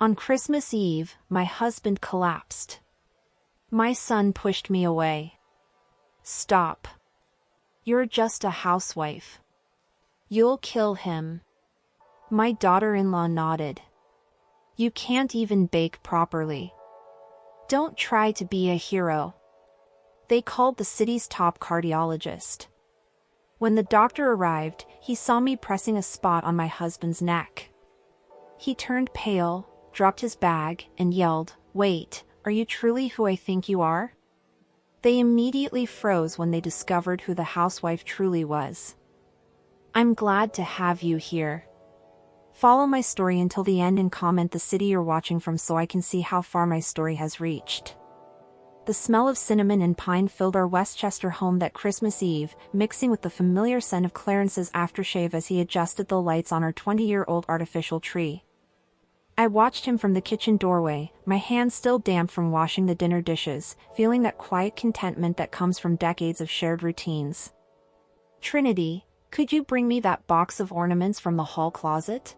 On Christmas Eve, my husband collapsed. My son pushed me away. Stop. You're just a housewife. You'll kill him. My daughter-in-law nodded. You can't even bake properly. Don't try to be a hero. They called the city's top cardiologist. When the doctor arrived, he saw me pressing a spot on my husband's neck. He turned pale, dropped his bag, and yelled, "Wait, are you truly who I think you are?" They immediately froze when they discovered who the housewife truly was. I'm glad to have you here. Follow my story until the end and comment the city you're watching from so I can see how far my story has reached. The smell of cinnamon and pine filled our Westchester home that Christmas Eve, mixing with the familiar scent of Clarence's aftershave as he adjusted the lights on our 20-year-old artificial tree. I watched him from the kitchen doorway, my hands still damp from washing the dinner dishes, feeling that quiet contentment that comes from decades of shared routines. "Trinity, could you bring me that box of ornaments from the hall closet?"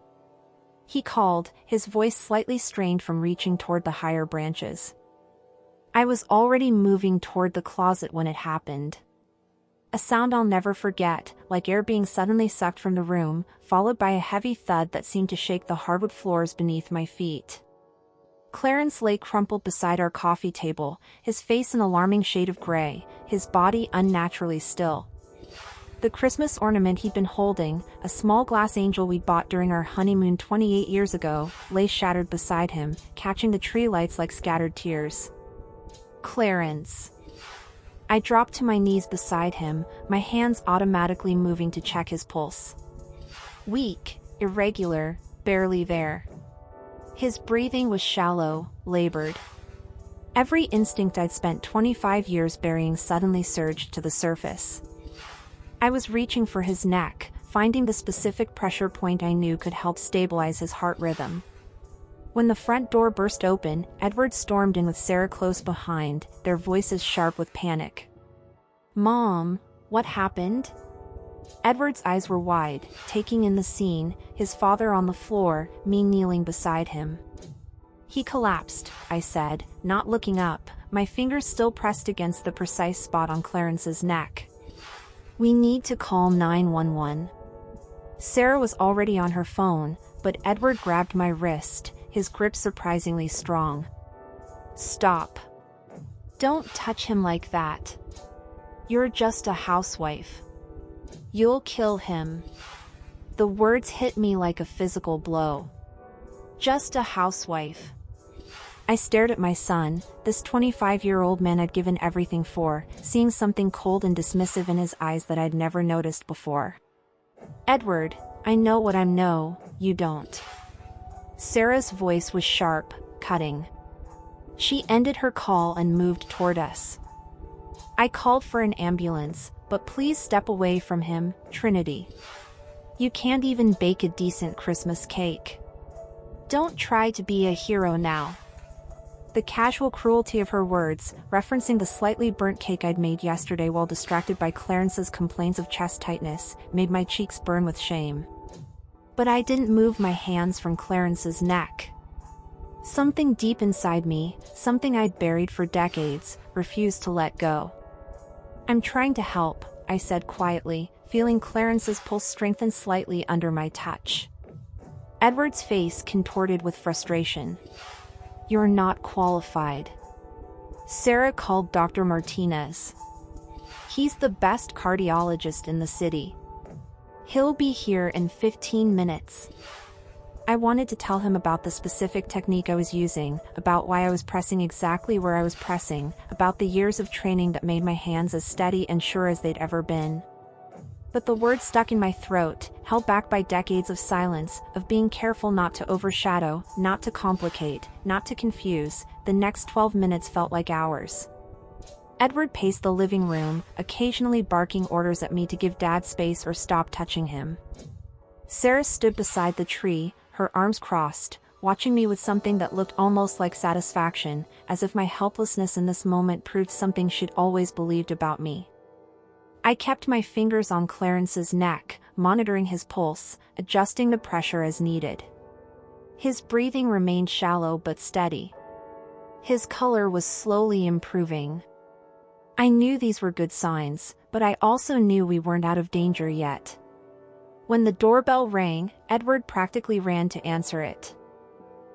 He called, his voice slightly strained from reaching toward the higher branches. I was already moving toward the closet when it happened. A sound I'll never forget, like air being suddenly sucked from the room, followed by a heavy thud that seemed to shake the hardwood floors beneath my feet. Clarence lay crumpled beside our coffee table, his face an alarming shade of gray, his body unnaturally still. The Christmas ornament he'd been holding, a small glass angel we bought during our honeymoon 28 years ago, lay shattered beside him, catching the tree lights like scattered tears. Clarence. I dropped to my knees beside him, my hands automatically moving to check his pulse. Weak, irregular, barely there. His breathing was shallow, labored. Every instinct I'd spent 25 years burying suddenly surged to the surface. I was reaching for his neck, finding the specific pressure point I knew could help stabilize his heart rhythm. When the front door burst open, Edward stormed in with Sarah close behind, their voices sharp with panic. "Mom, what happened?" Edward's eyes were wide, taking in the scene, his father on the floor, me kneeling beside him. "He collapsed," I said, not looking up, my fingers still pressed against the precise spot on Clarence's neck. "We need to call 911. Sarah was already on her phone, but Edward grabbed my wrist, his grip surprisingly strong. "Stop. Don't touch him like that. You're just a housewife. You'll kill him." The words hit me like a physical blow. Just a housewife. I stared at my son, this 25-year-old man I'd given everything for, seeing something cold and dismissive in his eyes that I'd never noticed before. "Edward, I know what I know, you don't." Sarah's voice was sharp, cutting. She ended her call and moved toward us. "I called for an ambulance, but please step away from him, Trinity. You can't even bake a decent Christmas cake. Don't try to be a hero now." The casual cruelty of her words, referencing the slightly burnt cake I'd made yesterday while distracted by Clarence's complaints of chest tightness, made my cheeks burn with shame. But I didn't move my hands from Clarence's neck. Something deep inside me, something I'd buried for decades, refused to let go. "I'm trying to help," I said quietly, feeling Clarence's pulse strengthen slightly under my touch. Edward's face contorted with frustration. "You're not qualified." Sarah called Dr. Martinez. "He's the best cardiologist in the city. He'll be here in 15 minutes. I wanted to tell him about the specific technique I was using, about why I was pressing exactly where I was pressing, about the years of training that made my hands as steady and sure as they'd ever been. But the words stuck in my throat, held back by decades of silence, of being careful not to overshadow, not to complicate, not to confuse. The next 12 minutes felt like hours. Edward paced the living room, occasionally barking orders at me to give Dad space or stop touching him. Sarah stood beside the tree, her arms crossed, watching me with something that looked almost like satisfaction, as if my helplessness in this moment proved something she'd always believed about me. I kept my fingers on Clarence's neck, monitoring his pulse, adjusting the pressure as needed. His breathing remained shallow but steady. His color was slowly improving. I knew these were good signs, but I also knew we weren't out of danger yet. When the doorbell rang, Edward practically ran to answer it.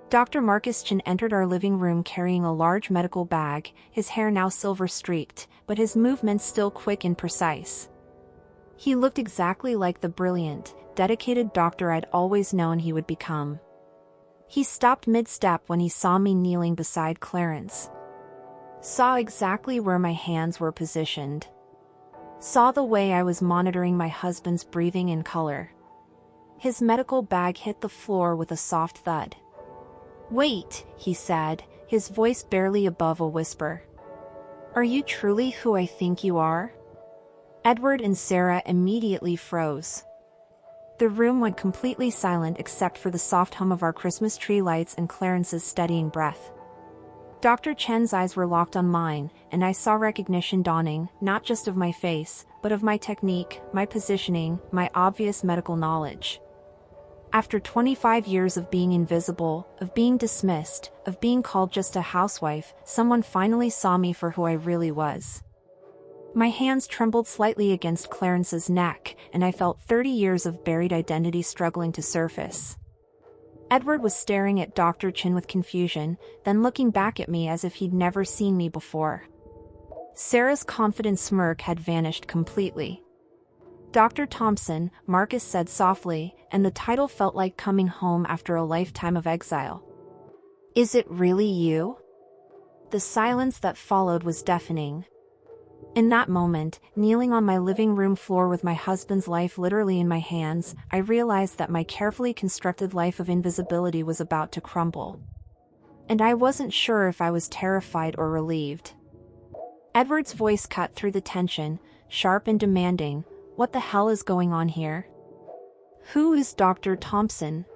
Dr. Marcus Chin entered our living room carrying a large medical bag, his hair now silver-streaked, but his movements still quick and precise. He looked exactly like the brilliant, dedicated doctor I'd always known he would become. He stopped mid-step when he saw me kneeling beside Clarence. Saw exactly where my hands were positioned. Saw the way I was monitoring my husband's breathing and color. His medical bag hit the floor with a soft thud. "Wait," he said, his voice barely above a whisper. "Are you truly who I think you are?" Edward and Sarah immediately froze. The room went completely silent except for the soft hum of our Christmas tree lights and Clarence's steadying breath. Dr. Chen's eyes were locked on mine, and I saw recognition dawning, not just of my face, but of my technique, my positioning, my obvious medical knowledge. After 25 years of being invisible, of being dismissed, of being called just a housewife, someone finally saw me for who I really was. My hands trembled slightly against Clarence's neck, and I felt 30 years of buried identity struggling to surface. Edward was staring at Dr. Chin with confusion, then looking back at me as if he'd never seen me before. Sarah's confident smirk had vanished completely. "Dr. Thompson," Marcus said softly, and the title felt like coming home after a lifetime of exile. "Is it really you?" The silence that followed was deafening. In that moment, kneeling on my living room floor with my husband's life literally in my hands, I realized that my carefully constructed life of invisibility was about to crumble. And I wasn't sure if I was terrified or relieved. Edward's voice cut through the tension, sharp and demanding. "What the hell is going on here? Who is Dr. Thompson?"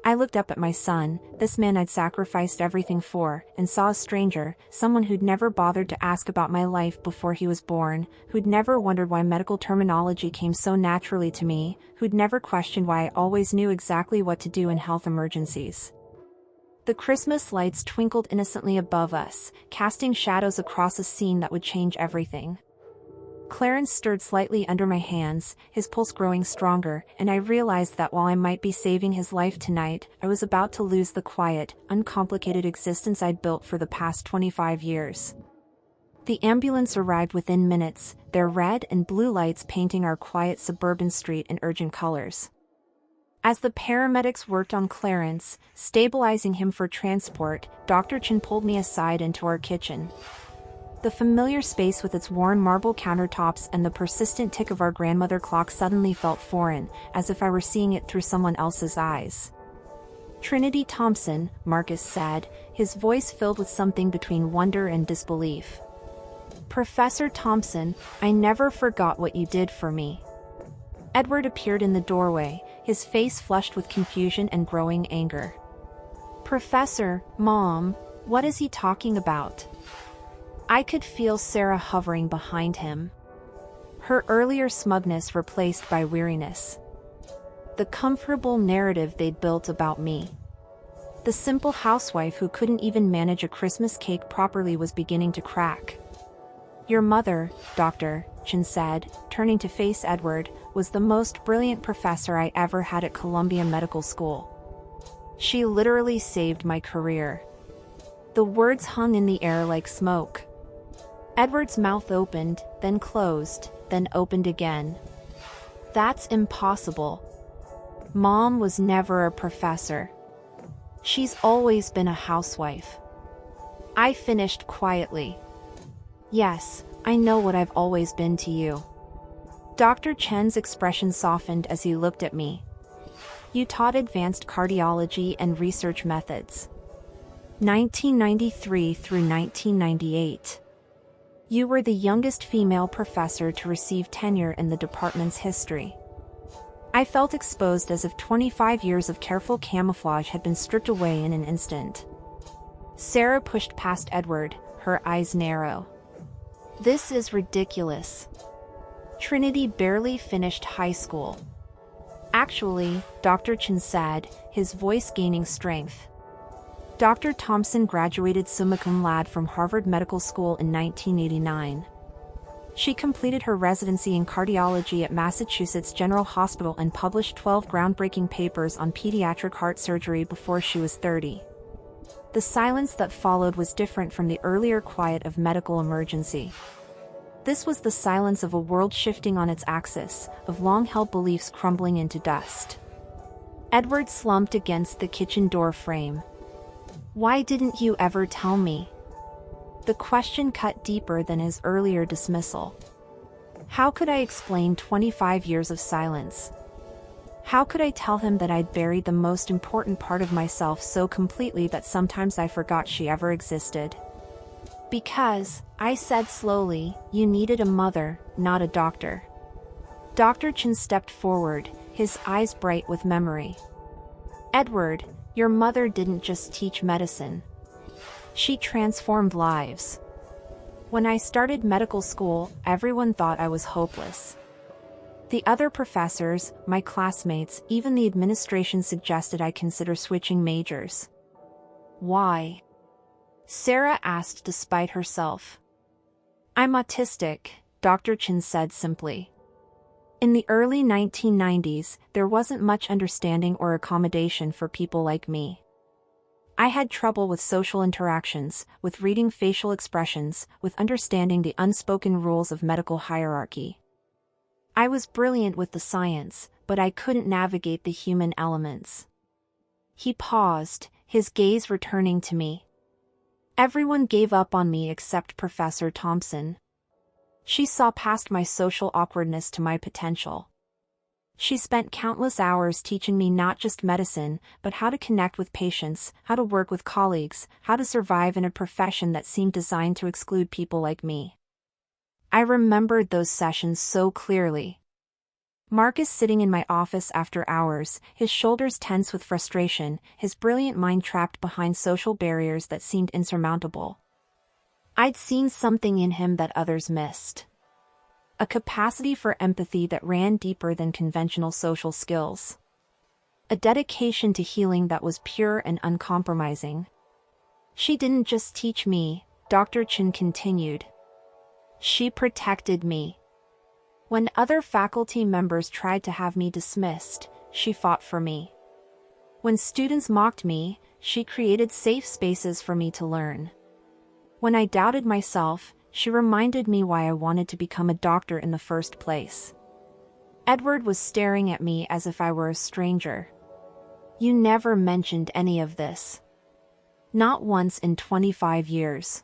I looked up at my son, this man I'd sacrificed everything for, and saw a stranger, someone who'd never bothered to ask about my life before he was born, who'd never wondered why medical terminology came so naturally to me, who'd never questioned why I always knew exactly what to do in health emergencies. The Christmas lights twinkled innocently above us, casting shadows across a scene that would change everything. Clarence stirred slightly under my hands, his pulse growing stronger, and I realized that while I might be saving his life tonight, I was about to lose the quiet, uncomplicated existence I'd built for the past 25 years. The ambulance arrived within minutes, their red and blue lights painting our quiet suburban street in urgent colors. As the paramedics worked on Clarence, stabilizing him for transport, Dr. Chin pulled me aside into our kitchen. The familiar space with its worn marble countertops and the persistent tick of our grandmother clock suddenly felt foreign, as if I were seeing it through someone else's eyes. "Trinity Thompson," Marcus said, his voice filled with something between wonder and disbelief. "Professor Thompson, I never forgot what you did for me." Edward appeared in the doorway, his face flushed with confusion and growing anger. "Professor, Mom, what is he talking about?" I could feel Sarah hovering behind him. Her earlier smugness replaced by weariness. The comfortable narrative they'd built about me. The simple housewife who couldn't even manage a Christmas cake properly was beginning to crack. "Your mother," Dr. Chin said, turning to face Edward, "was the most brilliant professor I ever had at Columbia Medical School. She literally saved my career." The words hung in the air like smoke. Edward's mouth opened, then closed, then opened again. "That's impossible. Mom was never a professor. She's always been a housewife." I finished quietly. "Yes, I know what I've always been to you." Dr. Chen's expression softened as he looked at me. "You taught advanced cardiology and research methods. 1993 through 1998. You were the youngest female professor to receive tenure in the department's history." I felt exposed as if 25 years of careful camouflage had been stripped away in an instant. Sarah pushed past Edward, her eyes narrow. "This is ridiculous. Trinity barely finished high school. Actually, Dr. Chen said, his voice gaining strength. Dr. Thompson graduated summa cum laude from Harvard Medical School in 1989. She completed her residency in cardiology at Massachusetts General Hospital and published 12 groundbreaking papers on pediatric heart surgery before she was 30. The silence that followed was different from the earlier quiet of medical emergency. This was the silence of a world shifting on its axis, of long-held beliefs crumbling into dust. Edward slumped against the kitchen door frame. "Why didn't you ever tell me?" The question cut deeper than his earlier dismissal. How could I explain 25 years of silence? How could I tell him that I'd buried the most important part of myself so completely that sometimes I forgot she ever existed? "Because," I said slowly, "you needed a mother, not a doctor." Dr. Chen stepped forward, his eyes bright with memory. "Edward, your mother didn't just teach medicine. She transformed lives. When I started medical school, everyone thought I was hopeless. The other professors, my classmates, even the administration suggested I consider switching majors." "Why?" Sarah asked despite herself. "I'm autistic," Dr. Chen said simply. In the early 1990s, there wasn't much understanding or accommodation for people like me. I had trouble with social interactions, with reading facial expressions, with understanding the unspoken rules of medical hierarchy. I was brilliant with the science, but I couldn't navigate the human elements. He paused, his gaze returning to me. "Everyone gave up on me except Professor Thompson. She saw past my social awkwardness to my potential. She spent countless hours teaching me not just medicine, but how to connect with patients, how to work with colleagues, how to survive in a profession that seemed designed to exclude people like me." I remembered those sessions so clearly. Marcus sitting in my office after hours, his shoulders tense with frustration, his brilliant mind trapped behind social barriers that seemed insurmountable. I'd seen something in him that others missed. A capacity for empathy that ran deeper than conventional social skills. A dedication to healing that was pure and uncompromising. "She didn't just teach me," Dr. Chen continued. "She protected me. When other faculty members tried to have me dismissed, she fought for me. When students mocked me, she created safe spaces for me to learn. When I doubted myself, she reminded me why I wanted to become a doctor in the first place." Edward was staring at me as if I were a stranger. "You never mentioned any of this. Not once in 25 years.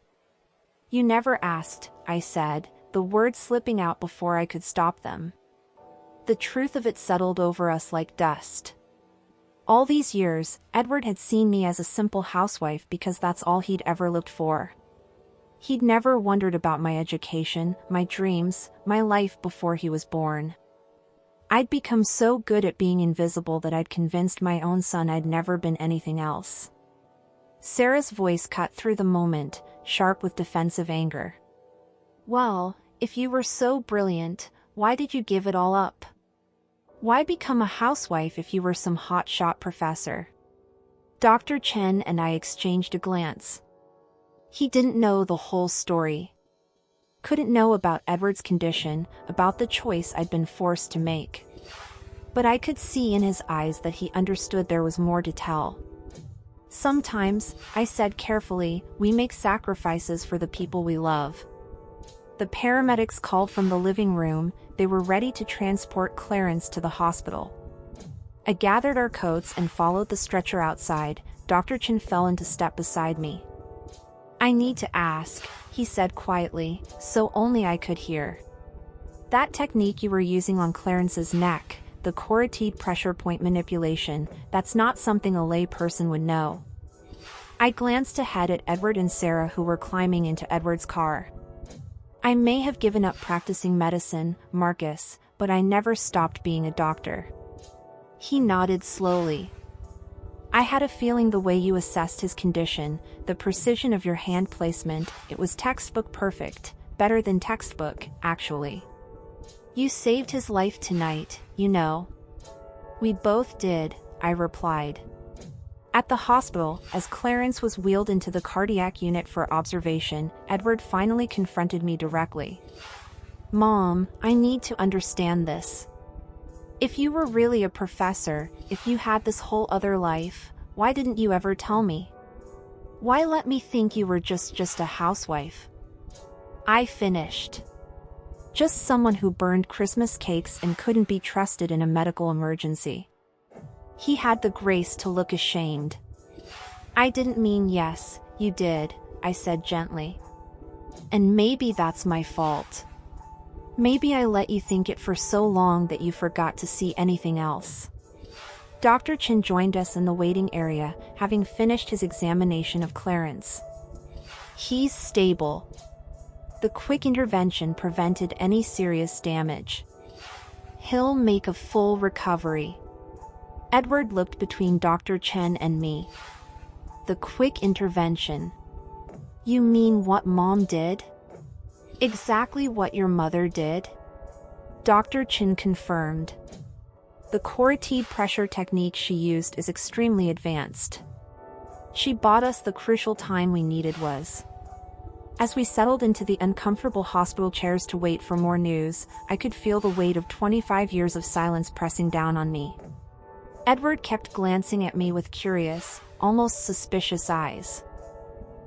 You never asked," I said, the words slipping out before I could stop them. The truth of it settled over us like dust. All these years, Edward had seen me as a simple housewife because that's all he'd ever looked for. He'd never wondered about my education, my dreams, my life before he was born. I'd become so good at being invisible that I'd convinced my own son I'd never been anything else. Sarah's voice cut through the moment, sharp with defensive anger. "Well, if you were so brilliant, why did you give it all up? Why become a housewife if you were some hotshot professor?" Dr. Chen and I exchanged a glance. He didn't know the whole story. Couldn't know about Edward's condition, about the choice I'd been forced to make. But I could see in his eyes that he understood there was more to tell. "Sometimes," I said carefully, "we make sacrifices for the people we love." The paramedics called from the living room. They were ready to transport Clarence to the hospital. I gathered our coats and followed the stretcher outside. Dr. Chen fell into step beside me. "I need to ask," he said quietly, so only I could hear. "That technique you were using on Clarence's neck, the carotid pressure point manipulation, that's not something a lay person would know." I glanced ahead at Edward and Sarah who were climbing into Edward's car. "I may have given up practicing medicine, Marcus, but I never stopped being a doctor." He nodded slowly. "I had a feeling the way you assessed his condition, the precision of your hand placement, it was textbook perfect, better than textbook, actually. You saved his life tonight, you know." We both did, I replied. At the hospital, as Clarence was wheeled into the cardiac unit for observation, Edward finally confronted me directly. Mom, I need to understand this. If you were really a professor, if you had this whole other life, why didn't you ever tell me? Why let me think you were just a housewife? I finished. Just someone who burned Christmas cakes and couldn't be trusted in a medical emergency. He had the grace to look ashamed. I didn't mean yes, you did, I said gently. And maybe that's my fault. Maybe I let you think it for so long that you forgot to see anything else. Dr. Chin joined us in the waiting area, having finished his examination of Clarence. He's stable. The quick intervention prevented any serious damage. He'll make a full recovery. Edward looked between Dr. Chen and me. The quick intervention. You mean what Mom did? Exactly what your mother did? Dr. Chin confirmed. The carotid pressure technique she used is extremely advanced. She bought us the crucial time we needed was. As we settled into the uncomfortable hospital chairs to wait for more news, I could feel the weight of 25 years of silence pressing down on me. Edward kept glancing at me with curious, almost suspicious eyes.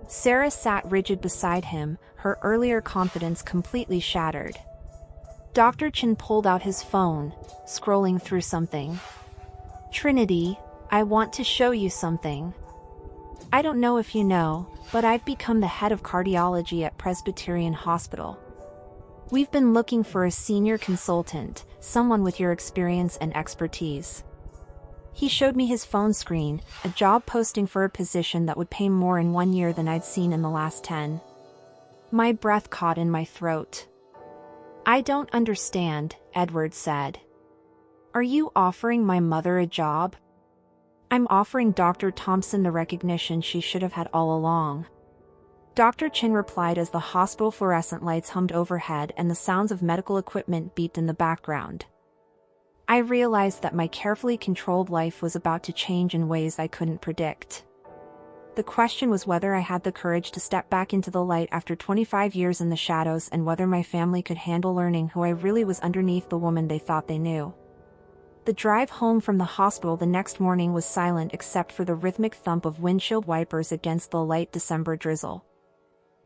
Sarah sat rigid beside him, her earlier confidence completely shattered. Dr. Chin pulled out his phone, scrolling through something. Trinity, I want to show you something. I don't know if you know, but I've become the head of cardiology at Presbyterian Hospital. We've been looking for a senior consultant, someone with your experience and expertise. He showed me his phone screen, a job posting for a position that would pay more in 1 year than I'd seen in the last 10. My breath caught in my throat. I don't understand, Edward said. Are you offering my mother a job? I'm offering Dr. Thompson the recognition she should have had all along. Dr. Chin replied as the hospital fluorescent lights hummed overhead and the sounds of medical equipment beeped in the background. I realized that my carefully controlled life was about to change in ways I couldn't predict. The question was whether I had the courage to step back into the light after 25 years in the shadows and whether my family could handle learning who I really was underneath the woman they thought they knew. The drive home from the hospital the next morning was silent except for the rhythmic thump of windshield wipers against the light December drizzle.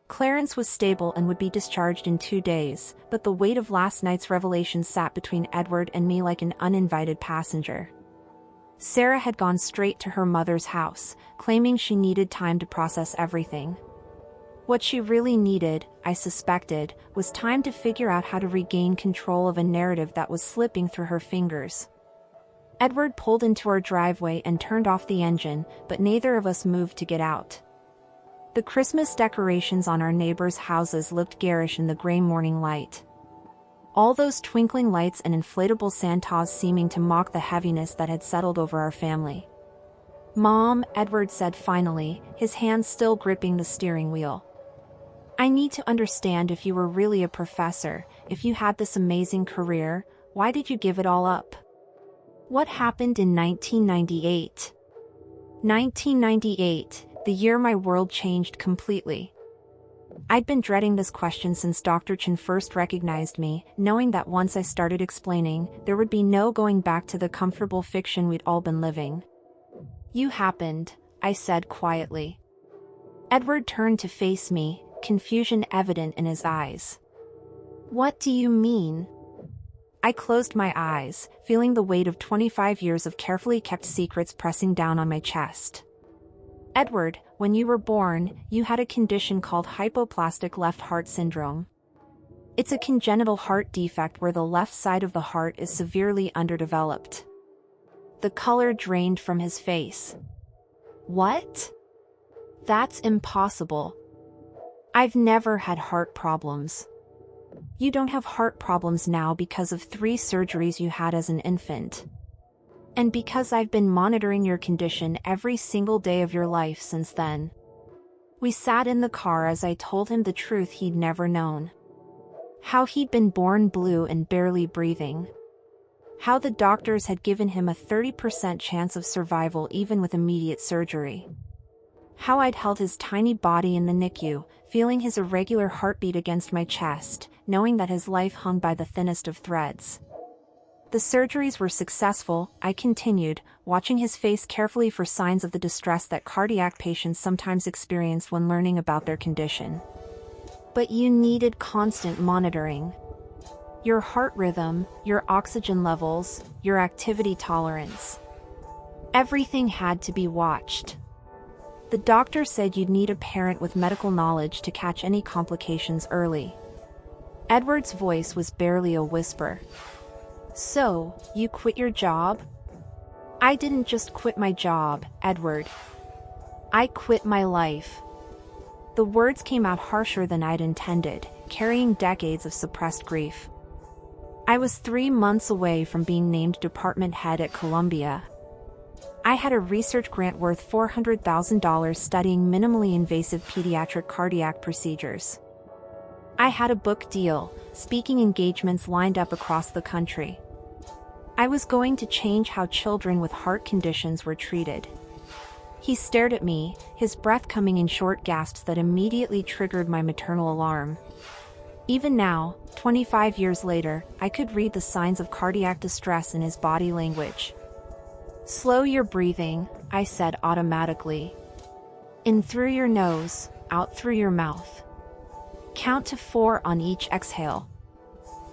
Clarence was stable and would be discharged in 2 days, but the weight of last night's revelation sat between Edward and me like an uninvited passenger. Sarah had gone straight to her mother's house, claiming she needed time to process everything. What she really needed, I suspected, was time to figure out how to regain control of a narrative that was slipping through her fingers. Edward pulled into our driveway and turned off the engine, but neither of us moved to get out. The Christmas decorations on our neighbors' houses looked garish in the gray morning light. All those twinkling lights and inflatable Santas seeming to mock the heaviness that had settled over our family. Mom, Edward said finally, his hands still gripping the steering wheel. I need to understand if you were really a professor, if you had this amazing career, why did you give it all up? What happened in 1998? 1998. The year my world changed completely. I'd been dreading this question since Dr. Chin first recognized me, knowing that once I started explaining, there would be no going back to the comfortable fiction we'd all been living. You happened, I said quietly. Edward turned to face me, confusion evident in his eyes. What do you mean? I closed my eyes, feeling the weight of 25 years of carefully kept secrets pressing down on my chest. Edward, when you were born, you had a condition called hypoplastic left heart syndrome. It's a congenital heart defect where the left side of the heart is severely underdeveloped. The color drained from his face. What? That's impossible. I've never had heart problems. You don't have heart problems now because of 3 surgeries you had as an infant. And because I've been monitoring your condition every single day of your life since then. We sat in the car as I told him the truth he'd never known. How he'd been born blue and barely breathing. How the doctors had given him a 30% chance of survival even with immediate surgery. How I'd held his tiny body in the NICU, feeling his irregular heartbeat against my chest, knowing that his life hung by the thinnest of threads. The surgeries were successful, I continued, watching his face carefully for signs of the distress that cardiac patients sometimes experience when learning about their condition. But you needed constant monitoring. Your heart rhythm, your oxygen levels, your activity tolerance. Everything had to be watched. The doctor said you'd need a parent with medical knowledge to catch any complications early. Edward's voice was barely a whisper. So, you quit your job? I didn't just quit my job, Edward. I quit my life. The words came out harsher than I'd intended, carrying decades of suppressed grief. I was 3 months away from being named department head at Columbia. I had a research grant worth $400,000 studying minimally invasive pediatric cardiac procedures. I had a book deal, speaking engagements lined up across the country. I was going to change how children with heart conditions were treated. He stared at me, his breath coming in short gasps that immediately triggered my maternal alarm. Even now, 25 years later, I could read the signs of cardiac distress in his body language. Slow your breathing, I said automatically. In through your nose, out through your mouth. Count to 4 on each exhale.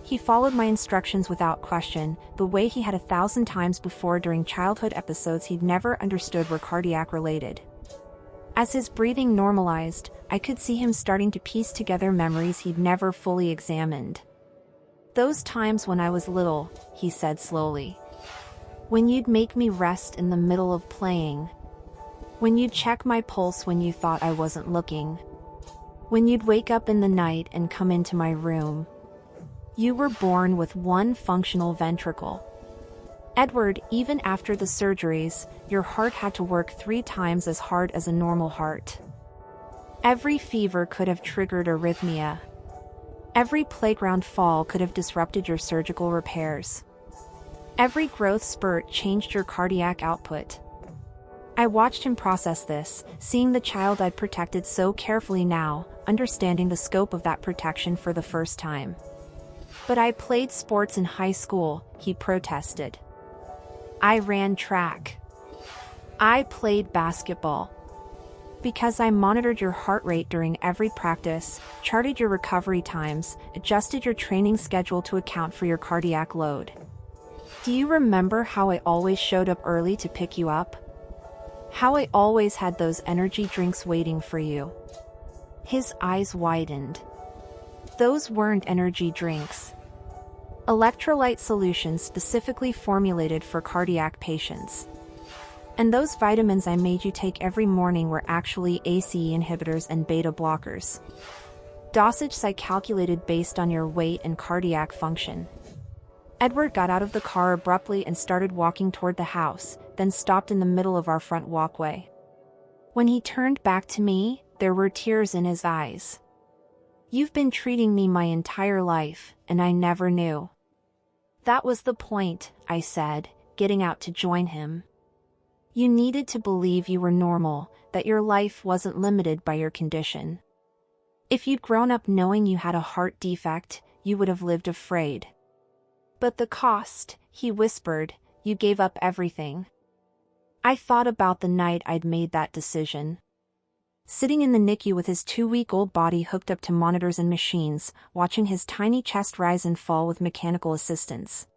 He followed my instructions without question, the way he had 1,000 times before during childhood episodes he'd never understood were cardiac related. As his breathing normalized, I could see him starting to piece together memories he'd never fully examined. Those times when I was little, he said slowly. When you'd make me rest in the middle of playing. When you'd check my pulse when you thought I wasn't looking. When you'd wake up in the night and come into my room. You were born with one functional ventricle. Edward, even after the surgeries, your heart had to work 3 times as hard as a normal heart. Every fever could have triggered arrhythmia. Every playground fall could have disrupted your surgical repairs. Every growth spurt changed your cardiac output. I watched him process this, seeing the child I'd protected so carefully now, understanding the scope of that protection for the first time. But I played sports in high school, he protested. I ran track. I played basketball. Because I monitored your heart rate during every practice, charted your recovery times, adjusted your training schedule to account for your cardiac load. Do you remember how I always showed up early to pick you up? How I always had those energy drinks waiting for you? His eyes widened. Those weren't energy drinks. Electrolyte solutions specifically formulated for cardiac patients. And those vitamins I made you take every morning were actually ACE inhibitors and beta blockers. Dosage I calculated based on your weight and cardiac function. Edward got out of the car abruptly and started walking toward the house, then stopped in the middle of our front walkway. When he turned back to me, there were tears in his eyes. You've been treating me my entire life, and I never knew. That was the point, I said, getting out to join him. You needed to believe you were normal, that your life wasn't limited by your condition. If you'd grown up knowing you had a heart defect, you would have lived afraid. But the cost, he whispered, you gave up everything. I thought about the night I'd made that decision. Sitting in the NICU with his 2-week-old body hooked up to monitors and machines, watching his tiny chest rise and fall with mechanical assistance.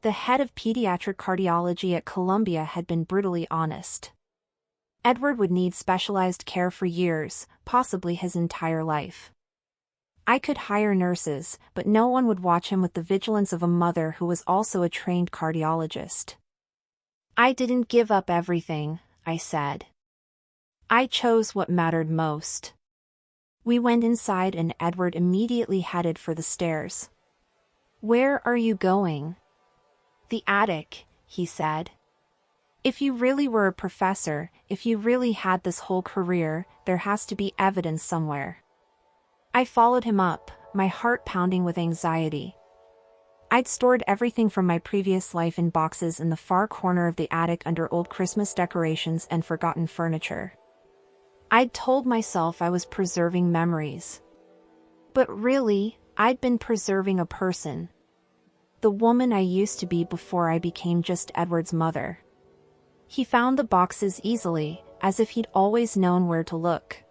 The head of pediatric cardiology at Columbia had been brutally honest. Edward would need specialized care for years, possibly his entire life. I could hire nurses, but no one would watch him with the vigilance of a mother who was also a trained cardiologist. I didn't give up everything, I said. I chose what mattered most. We went inside and Edward immediately headed for the stairs. Where are you going? The attic, he said. If you really were a professor, if you really had this whole career, there has to be evidence somewhere. I followed him up, my heart pounding with anxiety. I'd stored everything from my previous life in boxes in the far corner of the attic under old Christmas decorations and forgotten furniture. I'd told myself I was preserving memories. But really, I'd been preserving a person. The woman I used to be before I became just Edward's mother. He found the boxes easily, as if he'd always known where to look.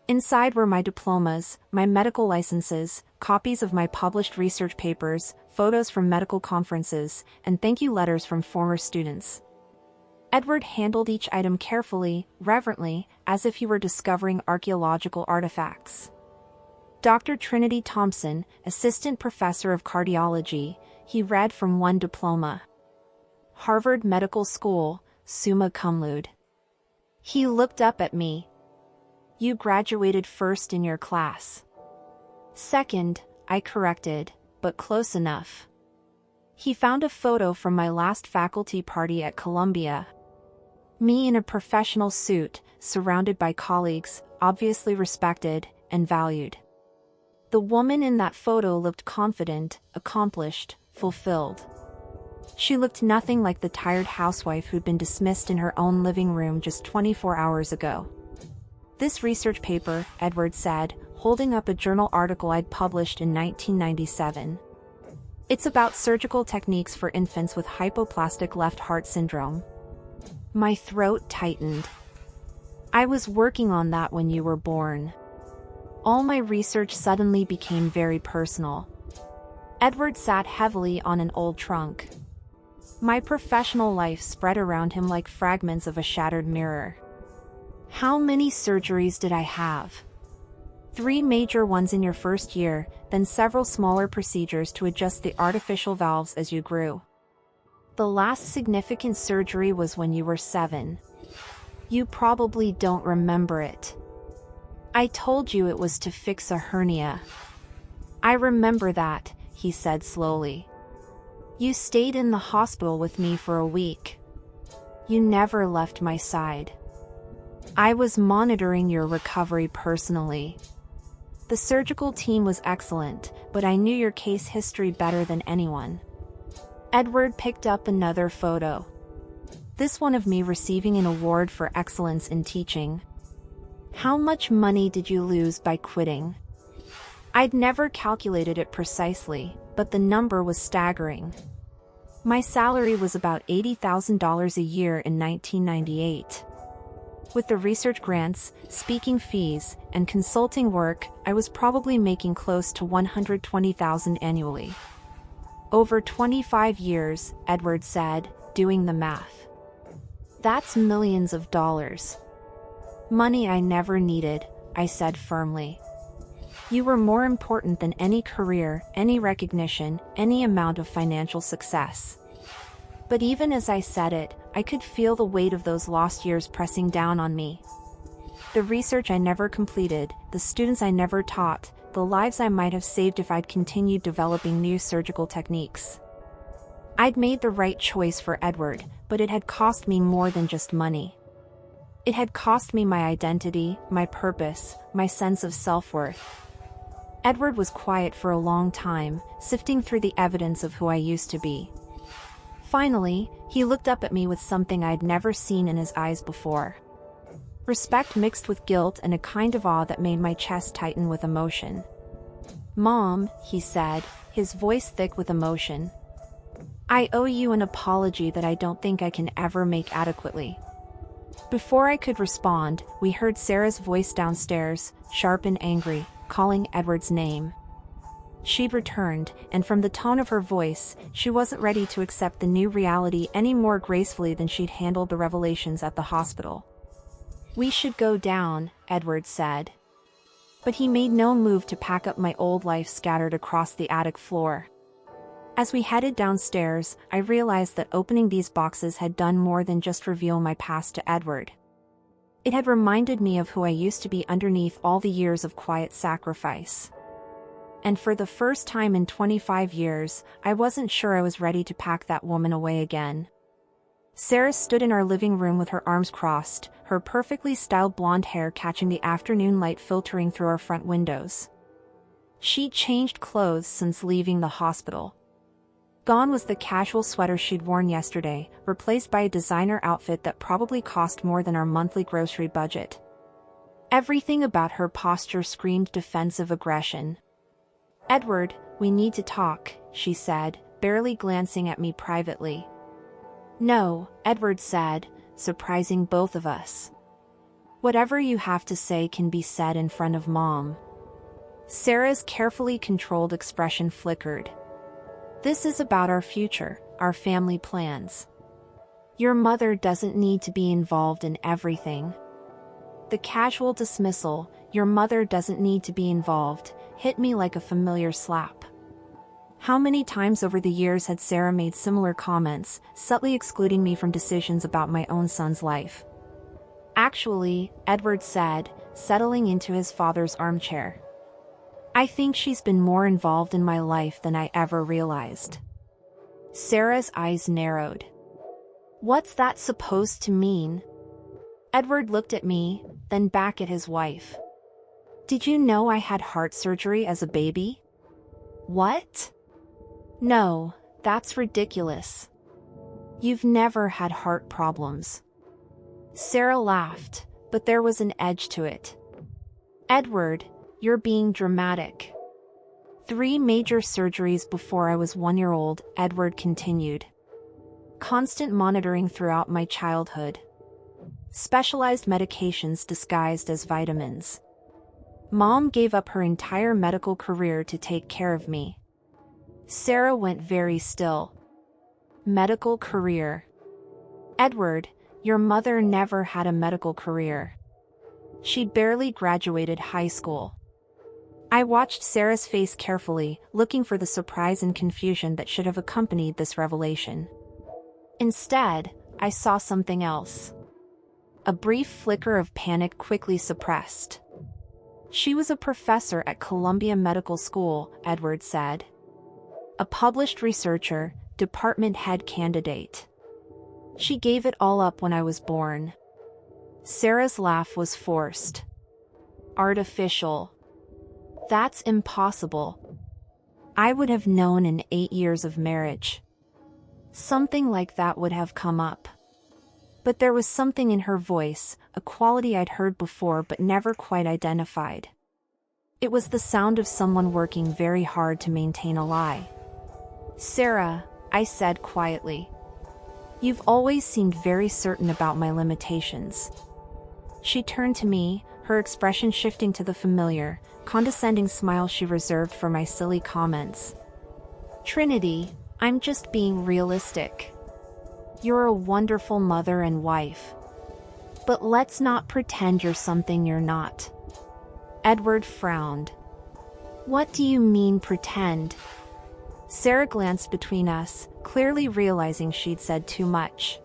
Inside were my diplomas, my medical licenses, copies of my published research papers, photos from medical conferences, and thank you letters from former students. Edward handled each item carefully, reverently, as if he were discovering archaeological artifacts. Dr. Trinity Thompson, assistant professor of cardiology, he read from one diploma. Harvard Medical School, summa cum laude. He looked up at me. You graduated first in your class. Second, I corrected, but close enough. He found a photo from my last faculty party at Columbia. Me in a professional suit, surrounded by colleagues, obviously respected and valued. The woman in that photo looked confident, accomplished, fulfilled. She looked nothing like the tired housewife who'd been dismissed in her own living room just 24 hours ago. This research paper, Edward said, holding up a journal article I'd published in 1997. It's about surgical techniques for infants with hypoplastic left heart syndrome. My throat tightened. I was working on that when you were born. All my research suddenly became very personal. Edward sat heavily on an old trunk. My professional life spread around him like fragments of a shattered mirror. How many surgeries did I have? 3 major ones in your first year, then several smaller procedures to adjust the artificial valves as you grew. The last significant surgery was when you were 7. You probably don't remember it. I told you it was to fix a hernia. I remember that, he said slowly. You stayed in the hospital with me for a week. You never left my side. I was monitoring your recovery personally. The surgical team was excellent, but I knew your case history better than anyone. Edward picked up another photo. This one of me receiving an award for excellence in teaching. How much money did you lose by quitting? I'd never calculated it precisely, but the number was staggering. My salary was about $80,000 a year in 1998. With the research grants, speaking fees, and consulting work, I was probably making close to $120,000 annually. Over 25 years, Edward said, doing the math. That's millions of dollars. Money I never needed, I said firmly. You were more important than any career, any recognition, any amount of financial success. But even as I said it, I could feel the weight of those lost years pressing down on me. The research I never completed, the students I never taught, the lives I might have saved if I'd continued developing new surgical techniques. I'd made the right choice for Edward, but it had cost me more than just money. It had cost me my identity, my purpose, my sense of self-worth. Edward was quiet for a long time, sifting through the evidence of who I used to be. Finally, he looked up at me with something I'd never seen in his eyes before. Respect mixed with guilt and a kind of awe that made my chest tighten with emotion. Mom, he said, his voice thick with emotion. I owe you an apology that I don't think I can ever make adequately. Before I could respond, we heard Sarah's voice downstairs, sharp and angry, calling Edward's name. She'd returned, and from the tone of her voice, she wasn't ready to accept the new reality any more gracefully than she'd handled the revelations at the hospital. We should go down, Edward said. But he made no move to pack up my old life scattered across the attic floor. As we headed downstairs, I realized that opening these boxes had done more than just reveal my past to Edward. It had reminded me of who I used to be underneath all the years of quiet sacrifice. And for the first time in 25 years, I wasn't sure I was ready to pack that woman away again. Sarah stood in our living room with her arms crossed, her perfectly styled blonde hair catching the afternoon light filtering through our front windows. She'd changed clothes since leaving the hospital. Gone was the casual sweater she'd worn yesterday, replaced by a designer outfit that probably cost more than our monthly grocery budget. Everything about her posture screamed defensive aggression. "Edward, we need to talk," she said, barely glancing at me privately. "No," Edward said, surprising both of us. "Whatever you have to say can be said in front of Mom." Sarah's carefully controlled expression flickered. "This is about our future, our family plans. Your mother doesn't need to be involved in everything." The casual dismissal, "your mother doesn't need to be involved," hit me like a familiar slap. How many times over the years had Sarah made similar comments, subtly excluding me from decisions about my own son's life? "Actually," Edward said, settling into his father's armchair, "I think she's been more involved in my life than I ever realized." Sarah's eyes narrowed. "What's that supposed to mean?" Edward looked at me, then back at his wife. "Did you know I had heart surgery as a baby?" "What?" "No, that's ridiculous. You've never had heart problems." Sarah laughed, but there was an edge to it. "Edward, you're being dramatic." 3 major surgeries before I was 1 year old, Edward continued. "Constant monitoring throughout my childhood. Specialized medications disguised as vitamins. Mom gave up her entire medical career to take care of me." Sarah went very still. "Medical career?" "Edward, your mother never had a medical career. She barely graduated high school." I watched Sarah's face carefully, looking for the surprise and confusion that should have accompanied this revelation. Instead, I saw something else. A brief flicker of panic quickly suppressed. "She was a professor at Columbia Medical School," Edward said. "A published researcher, department head candidate. She gave it all up when I was born." Sarah's laugh was forced. "Artificial. That's impossible. I would have known in 8 years of marriage. Something like that would have come up." But there was something in her voice, a quality I'd heard before but never quite identified. It was the sound of someone working very hard to maintain a lie. "Sarah," I said quietly, "you've always seemed very certain about my limitations." She turned to me, her expression shifting to the familiar, condescending smile she reserved for my silly comments. "Trinity, I'm just being realistic. You're a wonderful mother and wife. But let's not pretend you're something you're not." Edward frowned. "What do you mean pretend?" Sarah glanced between us, clearly realizing she'd said too much.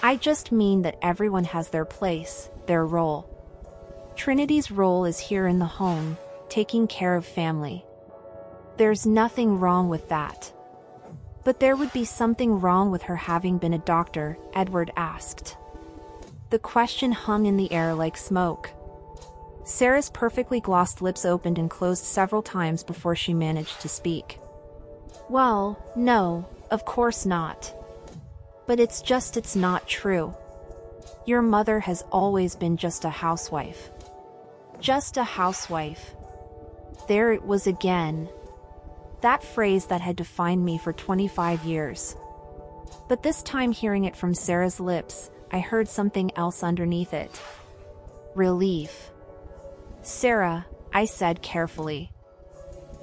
"I just mean that everyone has their place, their role. Trinity's role is here in the home, taking care of family. There's nothing wrong with that." "But there would be something wrong with her having been a doctor?" Edward asked. The question hung in the air like smoke. Sarah's perfectly glossed lips opened and closed several times before she managed to speak. "Well, no, of course not. But it's not true. Your mother has always been just a housewife." Just a housewife. There it was again. That phrase that had defined me for 25 years. But this time, hearing it from Sarah's lips, I heard something else underneath it. Relief. "Sarah," I said carefully,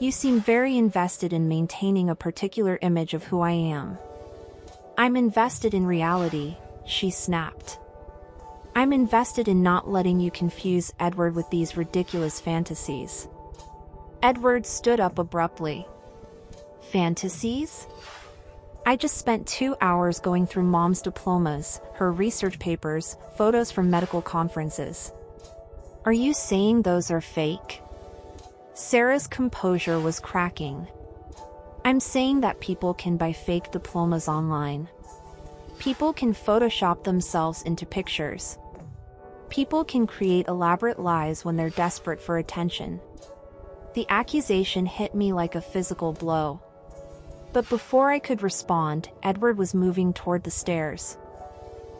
"you seem very invested in maintaining a particular image of who I am." "I'm invested in reality," she snapped. "I'm invested in not letting you confuse Edward with these ridiculous fantasies." Edward stood up abruptly. "Fantasies? I just spent 2 hours going through Mom's diplomas, her research papers, photos from medical conferences. Are you saying those are fake?" Sarah's composure was cracking. "I'm saying that people can buy fake diplomas online. People can Photoshop themselves into pictures. People can create elaborate lies when they're desperate for attention." The accusation hit me like a physical blow. But before I could respond, Edward was moving toward the stairs.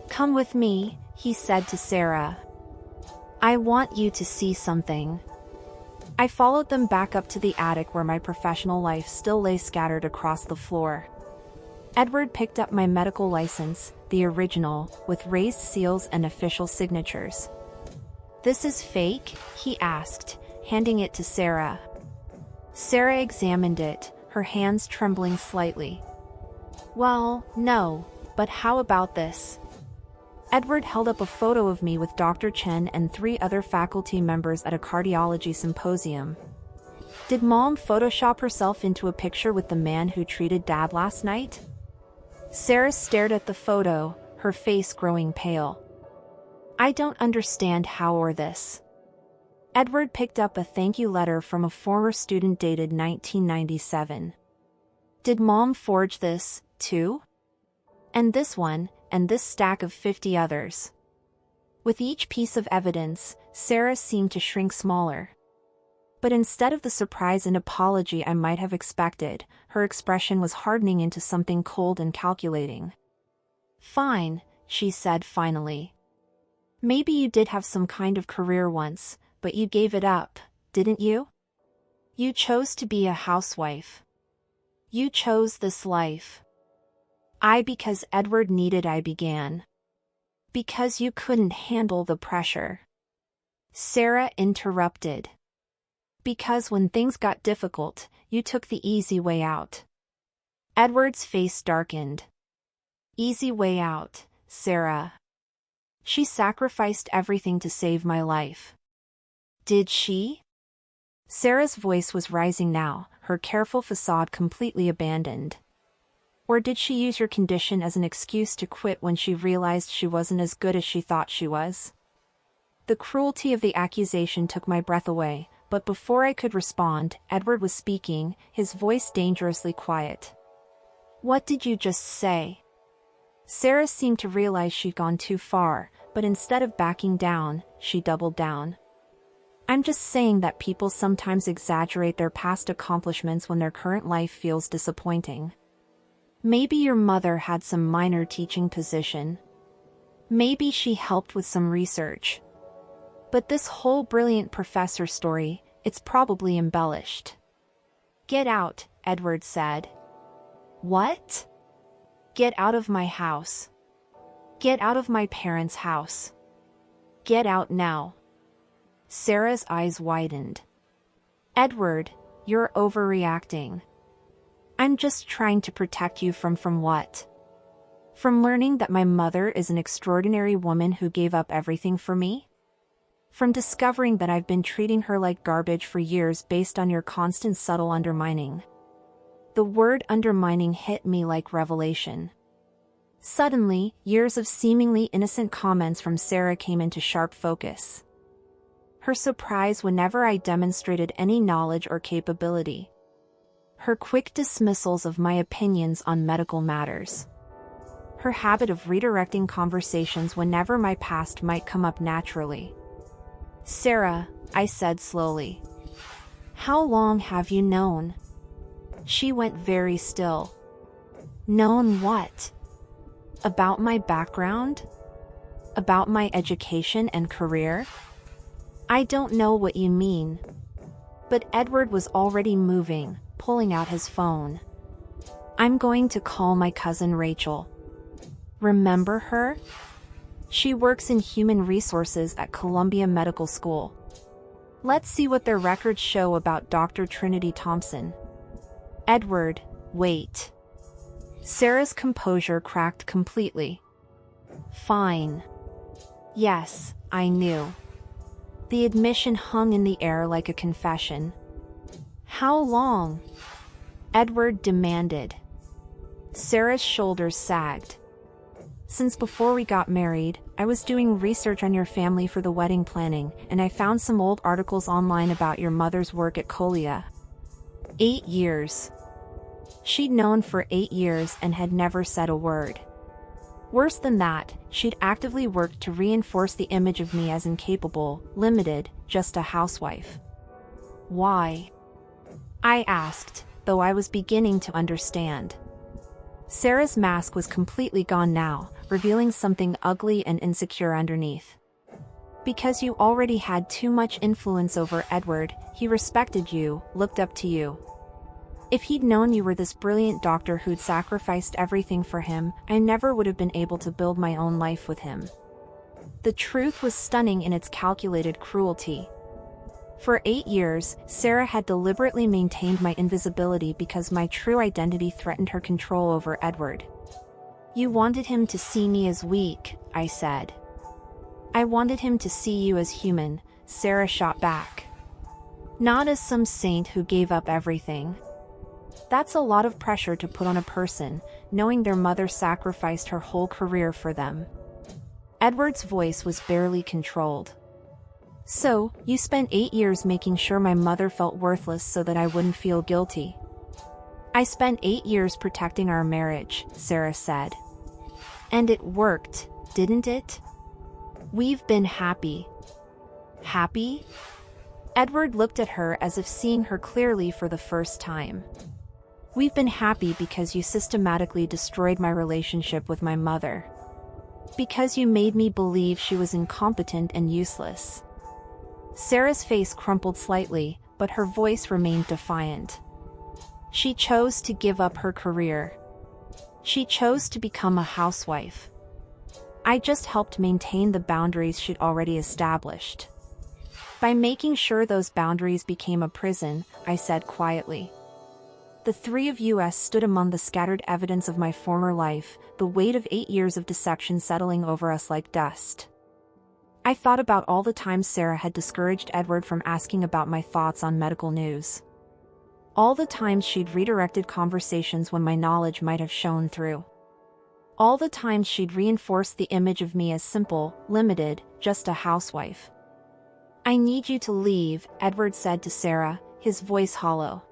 "Come with me," he said to Sarah. "I want you to see something." I followed them back up to the attic where my professional life still lay scattered across the floor. Edward picked up my medical license, the original, with raised seals and official signatures. "This is fake?" he asked, handing it to Sarah. Sarah examined it, her hands trembling slightly. "Well, no, but how about this?" Edward held up a photo of me with Dr. Chen and 3 other faculty members at a cardiology symposium. "Did Mom Photoshop herself into a picture with the man who treated Dad last night?" Sarah stared at the photo, her face growing pale. "I don't understand how or this." Edward picked up a thank you letter from a former student dated 1997. "Did Mom forge this, too? And this one, and this stack of 50 others." With each piece of evidence, Sarah seemed to shrink smaller. But instead of the surprise and apology I might have expected, her expression was hardening into something cold and calculating. "Fine," she said finally. "Maybe you did have some kind of career once, but you gave it up, didn't you? You chose to be a housewife. You chose this life." Because Edward needed I began. "Because you couldn't handle the pressure." Sarah interrupted. "Because when things got difficult, you took the easy way out." Edward's face darkened. "Easy way out, Sarah. She sacrificed everything to save my life." "Did she?" Sarah's voice was rising now, her careful facade completely abandoned. "Or did she use your condition as an excuse to quit when she realized she wasn't as good as she thought she was?" The cruelty of the accusation took my breath away, but before I could respond, Edward was speaking, his voice dangerously quiet. "What did you just say?" Sarah seemed to realize she'd gone too far, but instead of backing down, she doubled down. "I'm just saying that people sometimes exaggerate their past accomplishments when their current life feels disappointing. Maybe your mother had some minor teaching position. Maybe she helped with some research. But this whole brilliant professor story, it's probably embellished." "Get out," Edward said. "What?" "Get out of my house. Get out of my parents' house. Get out now." Sarah's eyes widened. "Edward, you're overreacting. I'm just trying to protect you from what? From learning that my mother is an extraordinary woman who gave up everything for me? From discovering that I've been treating her like garbage for years based on your constant subtle undermining." The word undermining hit me like revelation. Suddenly, years of seemingly innocent comments from Sarah came into sharp focus. Her surprise whenever I demonstrated any knowledge or capability. Her quick dismissals of my opinions on medical matters. Her habit of redirecting conversations whenever my past might come up naturally. "Sarah," I said slowly. "How long have you known?" She went very still. "Known what? About my background? About my education and career?" "I don't know what you mean." But Edward was already moving, pulling out his phone. "I'm going to call my cousin Rachel. Remember her? She works in human resources at Columbia Medical School. Let's see what their records show about Dr. Trinity Thompson." "Edward, wait." Sarah's composure cracked completely. "Fine. Yes, I knew." The admission hung in the air like a confession. "How long?" Edward demanded. Sarah's shoulders sagged. "Since before we got married, I was doing research on your family for the wedding planning, and I found some old articles online about your mother's work at Colia. 8 years. She'd known for 8 years and had never said a word. Worse than that, she'd actively worked to reinforce the image of me as incapable, limited, just a housewife." "Why?" I asked, though I was beginning to understand. Sarah's mask was completely gone now, revealing something ugly and insecure underneath. Because you already had too much influence over Edward, he respected you, looked up to you. If he'd known you were this brilliant doctor who'd sacrificed everything for him, I never would have been able to build my own life with him. The truth was stunning in its calculated cruelty. For 8 years, Sarah had deliberately maintained my invisibility because my true identity threatened her control over Edward. You wanted him to see me as weak, I said. I wanted him to see you as human, Sarah shot back. Not as some saint who gave up everything. That's a lot of pressure to put on a person, knowing their mother sacrificed her whole career for them. Edward's voice was barely controlled. So, you spent 8 years making sure my mother felt worthless so that I wouldn't feel guilty. I spent 8 years protecting our marriage, Sarah said. And it worked, didn't it? We've been happy. Happy? Edward looked at her as if seeing her clearly for the first time. We've been happy because you systematically destroyed my relationship with my mother. Because you made me believe she was incompetent and useless. Sarah's face crumpled slightly, but her voice remained defiant. She chose to give up her career. She chose to become a housewife. I just helped maintain the boundaries she'd already established. By making sure those boundaries became a prison, I said quietly. The three of us stood among the scattered evidence of my former life, the weight of 8 years of deception settling over us like dust. I thought about all the times Sarah had discouraged Edward from asking about my thoughts on medical news. All the times she'd redirected conversations when my knowledge might have shone through. All the times she'd reinforced the image of me as simple, limited, just a housewife. I need you to leave, Edward said to Sarah, his voice hollow.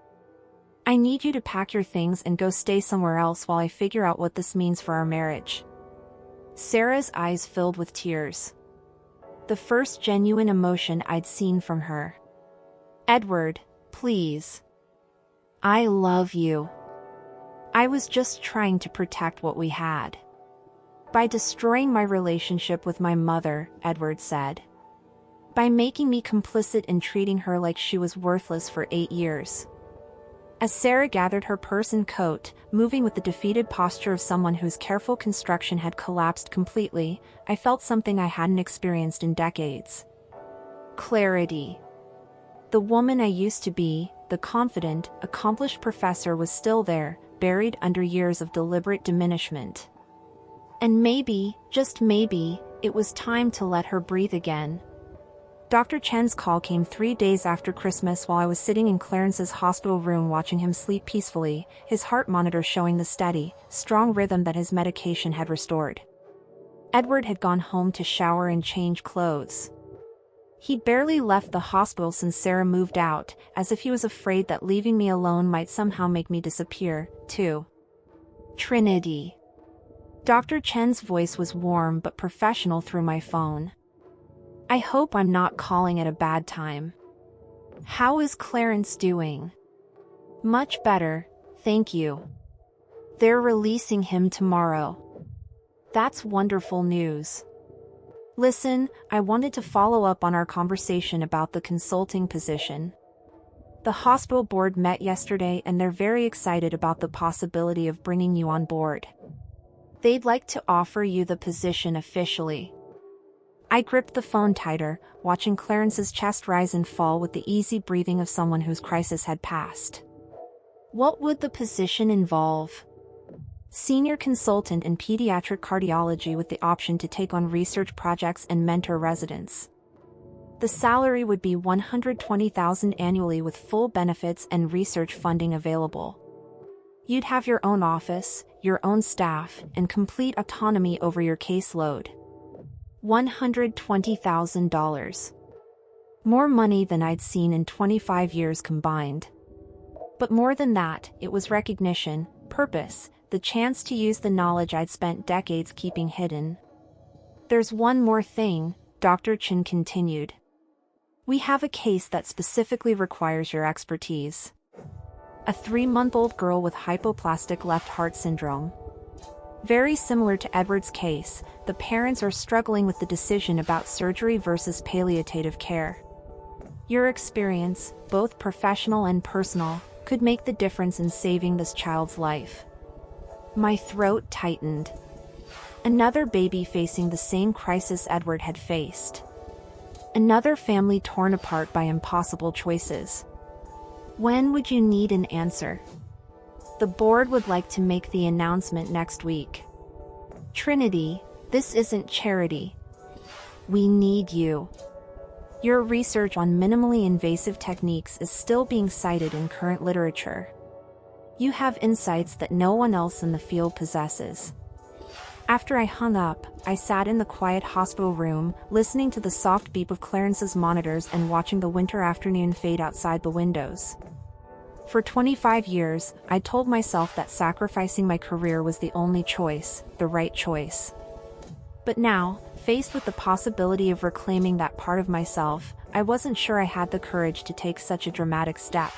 I need you to pack your things and go stay somewhere else while I figure out what this means for our marriage. Sarah's eyes filled with tears. The first genuine emotion I'd seen from her. Edward, please. I love you. I was just trying to protect what we had. By destroying my relationship with my mother, Edward said. By making me complicit in treating her like she was worthless for 8 years. As Sarah gathered her purse and coat, moving with the defeated posture of someone whose careful construction had collapsed completely, I felt something I hadn't experienced in decades. Clarity. The woman I used to be, the confident, accomplished professor was still there, buried under years of deliberate diminishment. And maybe, just maybe, it was time to let her breathe again. Dr. Chen's call came 3 days after Christmas while I was sitting in Clarence's hospital room watching him sleep peacefully, his heart monitor showing the steady, strong rhythm that his medication had restored. Edward had gone home to shower and change clothes. He'd barely left the hospital since Sarah moved out, as if he was afraid that leaving me alone might somehow make me disappear, too. Trinity. Dr. Chen's voice was warm but professional through my phone. I hope I'm not calling at a bad time. How is Clarence doing? Much better, thank you. They're releasing him tomorrow. That's wonderful news. Listen, I wanted to follow up on our conversation about the consulting position. The hospital board met yesterday and they're very excited about the possibility of bringing you on board. They'd like to offer you the position officially. I gripped the phone tighter, watching Clarence's chest rise and fall with the easy breathing of someone whose crisis had passed. What would the position involve? Senior consultant in pediatric cardiology with the option to take on research projects and mentor residents. The salary would be $120,000 annually with full benefits and research funding available. You'd have your own office, your own staff, and complete autonomy over your caseload. $120,000. More money than I'd seen in 25 years combined. But more than that, it was recognition, purpose, the chance to use the knowledge I'd spent decades keeping hidden. There's one more thing, Dr. Chen continued. We have a case that specifically requires your expertise. a 3-month-old girl with hypoplastic left heart syndrome. Very similar to Edward's case, the parents are struggling with the decision about surgery versus palliative care. Your experience, both professional and personal, could make the difference in saving this child's life. My throat tightened. Another baby facing the same crisis Edward had faced. Another family torn apart by impossible choices. When would you need an answer? The board would like to make the announcement next week. Trinity, this isn't charity. We need you. Your research on minimally invasive techniques is still being cited in current literature. You have insights that no one else in the field possesses. After I hung up, I sat in the quiet hospital room, listening to the soft beep of Clarence's monitors and watching the winter afternoon fade outside the windows. For 25 years, I told myself that sacrificing my career was the only choice, the right choice. But now, faced with the possibility of reclaiming that part of myself, I wasn't sure I had the courage to take such a dramatic step.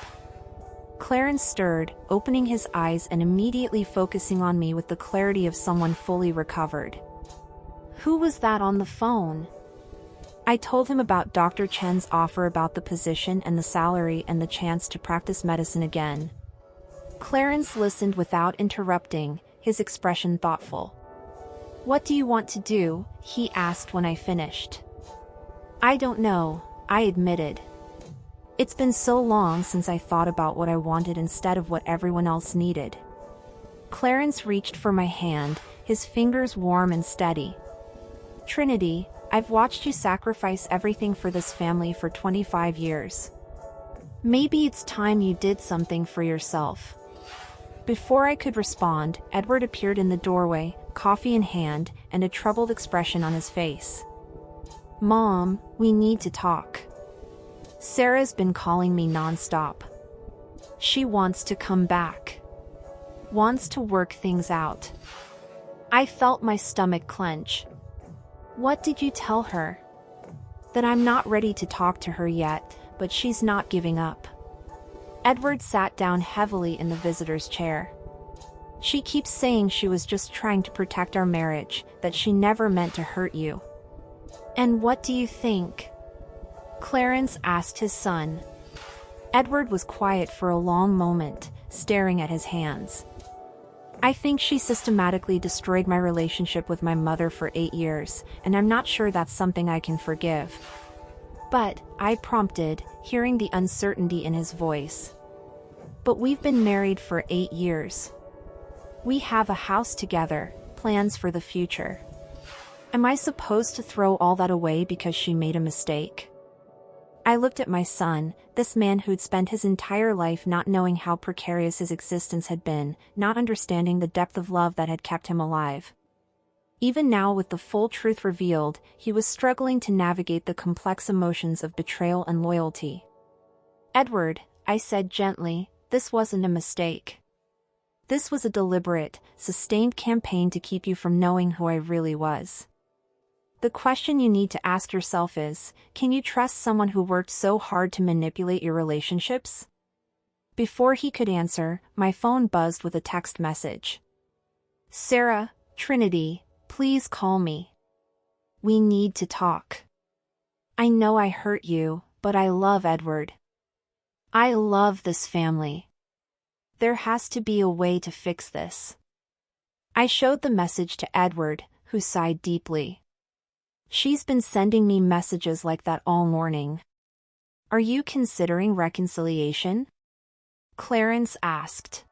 Clarence stirred, opening his eyes and immediately focusing on me with the clarity of someone fully recovered. Who was that on the phone? I told him about Dr. Chen's offer about the position and the salary and the chance to practice medicine again. Clarence listened without interrupting, his expression thoughtful. What do you want to do? He asked when I finished. I don't know, I admitted. It's been so long since I thought about what I wanted instead of what everyone else needed. Clarence reached for my hand, his fingers warm and steady. Trinity, I've watched you sacrifice everything for this family for 25 years. Maybe it's time you did something for yourself. Before I could respond, Edward appeared in the doorway, coffee in hand, and a troubled expression on his face. Mom, we need to talk. Sarah's been calling me nonstop. She wants to come back. Wants to work things out. I felt my stomach clench. What did you tell her? That I'm not ready to talk to her yet, but she's not giving up. Edward sat down heavily in the visitor's chair. She keeps saying she was just trying to protect our marriage, that she never meant to hurt you. And what do you think? Clarence asked his son. Edward was quiet for a long moment, staring at his hands. I think she systematically destroyed my relationship with my mother for 8 years, and I'm not sure that's something I can forgive. But, I prompted, hearing the uncertainty in his voice. But we've been married for 8 years. We have a house together, plans for the future. Am I supposed to throw all that away because she made a mistake? I looked at my son, this man who'd spent his entire life not knowing how precarious his existence had been, not understanding the depth of love that had kept him alive. Even now, with the full truth revealed, he was struggling to navigate the complex emotions of betrayal and loyalty. Edward, I said gently, this wasn't a mistake. This was a deliberate, sustained campaign to keep you from knowing who I really was. The question you need to ask yourself is, can you trust someone who worked so hard to manipulate your relationships? Before he could answer, my phone buzzed with a text message. Sarah, Trinity, please call me. We need to talk. I know I hurt you, but I love Edward. I love this family. There has to be a way to fix this. I showed the message to Edward, who sighed deeply. She's been sending me messages like that all morning. Are you considering reconciliation? Clarence asked.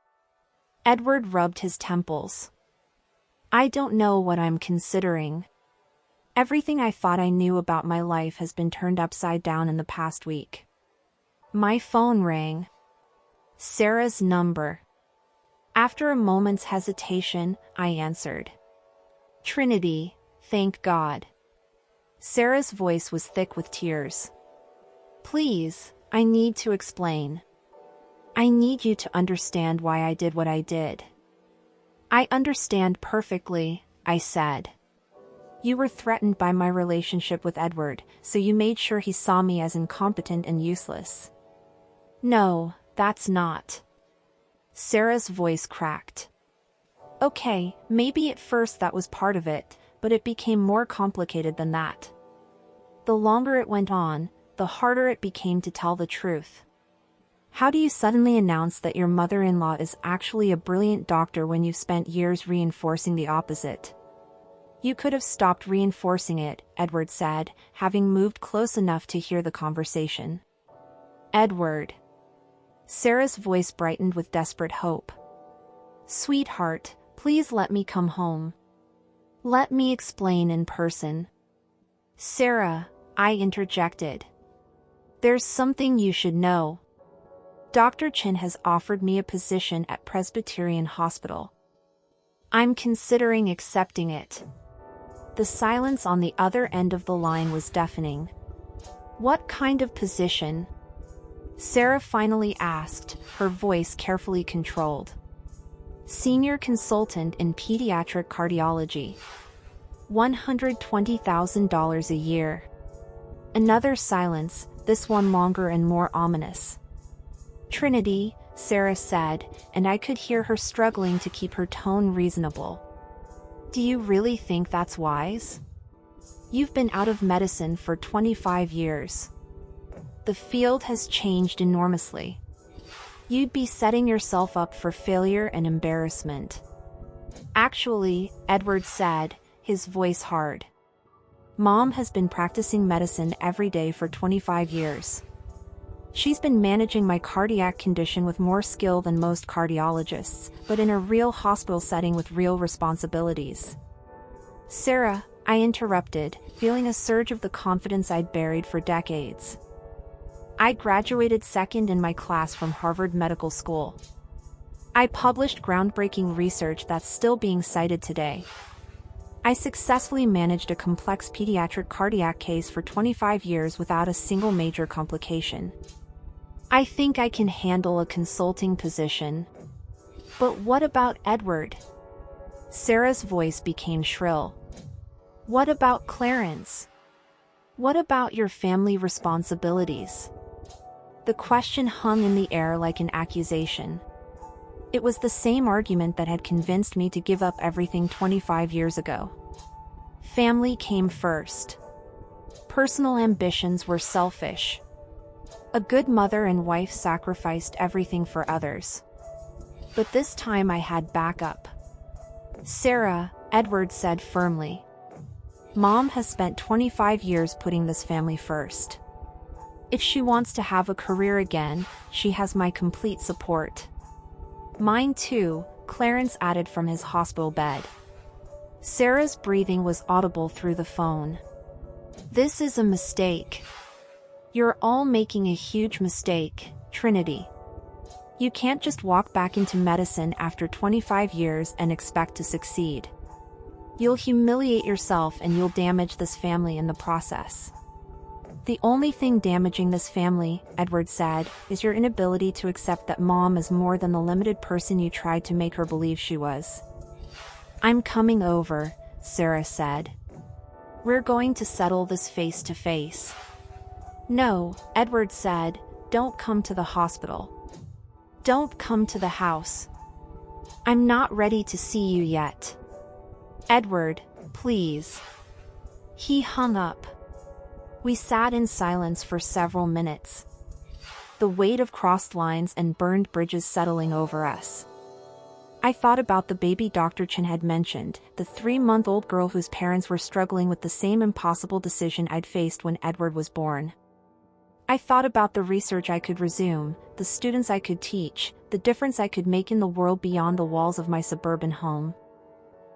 Edward rubbed his temples. I don't know what I'm considering. Everything I thought I knew about my life has been turned upside down in the past week. My phone rang. Sarah's number. After a moment's hesitation, I answered. Trinity, thank God. Sarah's voice was thick with tears. Please, I need to explain. I need you to understand why I did what I did. I understand perfectly, I said. You were threatened by my relationship with Edward, so you made sure he saw me as incompetent and useless. No, that's not. Sarah's voice cracked. Okay, maybe at first that was part of it, but it became more complicated than that. The longer it went on, the harder it became to tell the truth. How do you suddenly announce that your mother-in-law is actually a brilliant doctor when you've spent years reinforcing the opposite? You could have stopped reinforcing it, Edward said, having moved close enough to hear the conversation. Edward. Sarah's voice brightened with desperate hope. Sweetheart, please let me come home. Let me explain in person. Sarah, I interjected. There's something you should know. Dr. Chin has offered me a position at Presbyterian Hospital. I'm considering accepting it. The silence on the other end of the line was deafening. What kind of position? Sarah finally asked, her voice carefully controlled. Senior consultant in pediatric cardiology. $120,000 a year. Another silence, this one longer and more ominous. Trinity, Sarah said, and I could hear her struggling to keep her tone reasonable. Do you really think that's wise? You've been out of medicine for 25 years. The field has changed enormously. You'd be setting yourself up for failure and embarrassment. Actually, Edward said, his voice hard. Mom has been practicing medicine every day for 25 years. She's been managing my cardiac condition with more skill than most cardiologists, but in a real hospital setting with real responsibilities. Sarah, I interrupted, feeling a surge of the confidence I'd buried for decades. I graduated second in my class from Harvard Medical School. I published groundbreaking research that's still being cited today. I successfully managed a complex pediatric cardiac case for 25 years without a single major complication. I think I can handle a consulting position. But what about Edward? Sarah's voice became shrill. What about Clarence? What about your family responsibilities? The question hung in the air like an accusation. It was the same argument that had convinced me to give up everything 25 years ago. Family came first. Personal ambitions were selfish. A good mother and wife sacrificed everything for others. But this time I had backup. Sarah, Edward said firmly. Mom has spent 25 years putting this family first. If she wants to have a career again, she has my complete support. Mine too, Clarence added from his hospital bed. Sarah's breathing was audible through the phone. This is a mistake. You're all making a huge mistake, Trinity. You can't just walk back into medicine after 25 years and expect to succeed. You'll humiliate yourself and you'll damage this family in the process. The only thing damaging this family, Edward said, is your inability to accept that Mom is more than the limited person you tried to make her believe she was. I'm coming over, Sarah said. We're going to settle this face to face. No, Edward said, don't come to the hospital. Don't come to the house. I'm not ready to see you yet. Edward, please. He hung up. We sat in silence for several minutes. The weight of crossed lines and burned bridges settling over us. I thought about the baby Dr. Chin had mentioned, the 3-month-old girl whose parents were struggling with the same impossible decision I'd faced when Edward was born. I thought about the research I could resume, the students I could teach, the difference I could make in the world beyond the walls of my suburban home.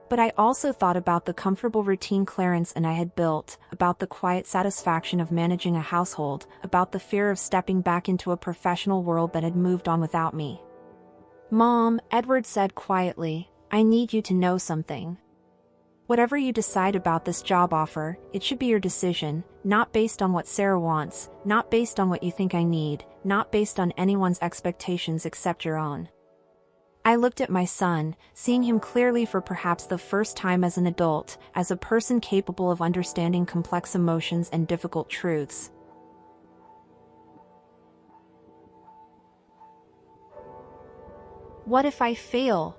But I also thought about the comfortable routine Clarence and I had built, about the quiet satisfaction of managing a household, about the fear of stepping back into a professional world that had moved on without me. Mom, Edward said quietly, I need you to know something. Whatever you decide about this job offer, it should be your decision, not based on what Sarah wants, not based on what you think I need, not based on anyone's expectations except your own. I looked at my son, seeing him clearly for perhaps the first time as an adult, as a person capable of understanding complex emotions and difficult truths. What if I fail?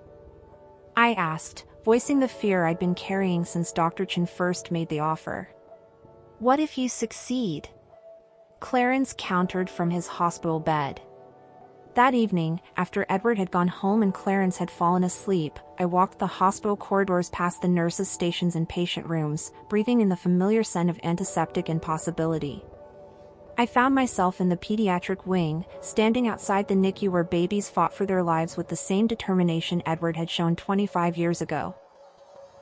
I asked, voicing the fear I'd been carrying since Dr. Chen first made the offer. What if you succeed? Clarence countered from his hospital bed. That evening, after Edward had gone home and Clarence had fallen asleep, I walked the hospital corridors past the nurses' stations and patient rooms, breathing in the familiar scent of antiseptic and possibility. I found myself in the pediatric wing, standing outside the NICU where babies fought for their lives with the same determination Edward had shown 25 years ago.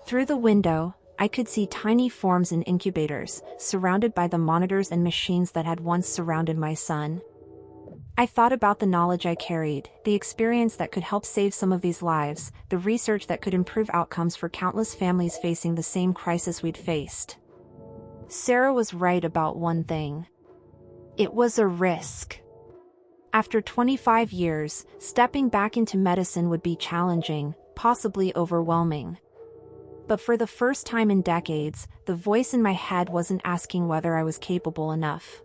Through the window, I could see tiny forms in incubators, surrounded by the monitors and machines that had once surrounded my son. I thought about the knowledge I carried, the experience that could help save some of these lives, the research that could improve outcomes for countless families facing the same crisis we'd faced. Sarah was right about one thing. It was a risk. After 25 years, stepping back into medicine would be challenging, possibly overwhelming. But for the first time in decades, the voice in my head wasn't asking whether I was capable enough.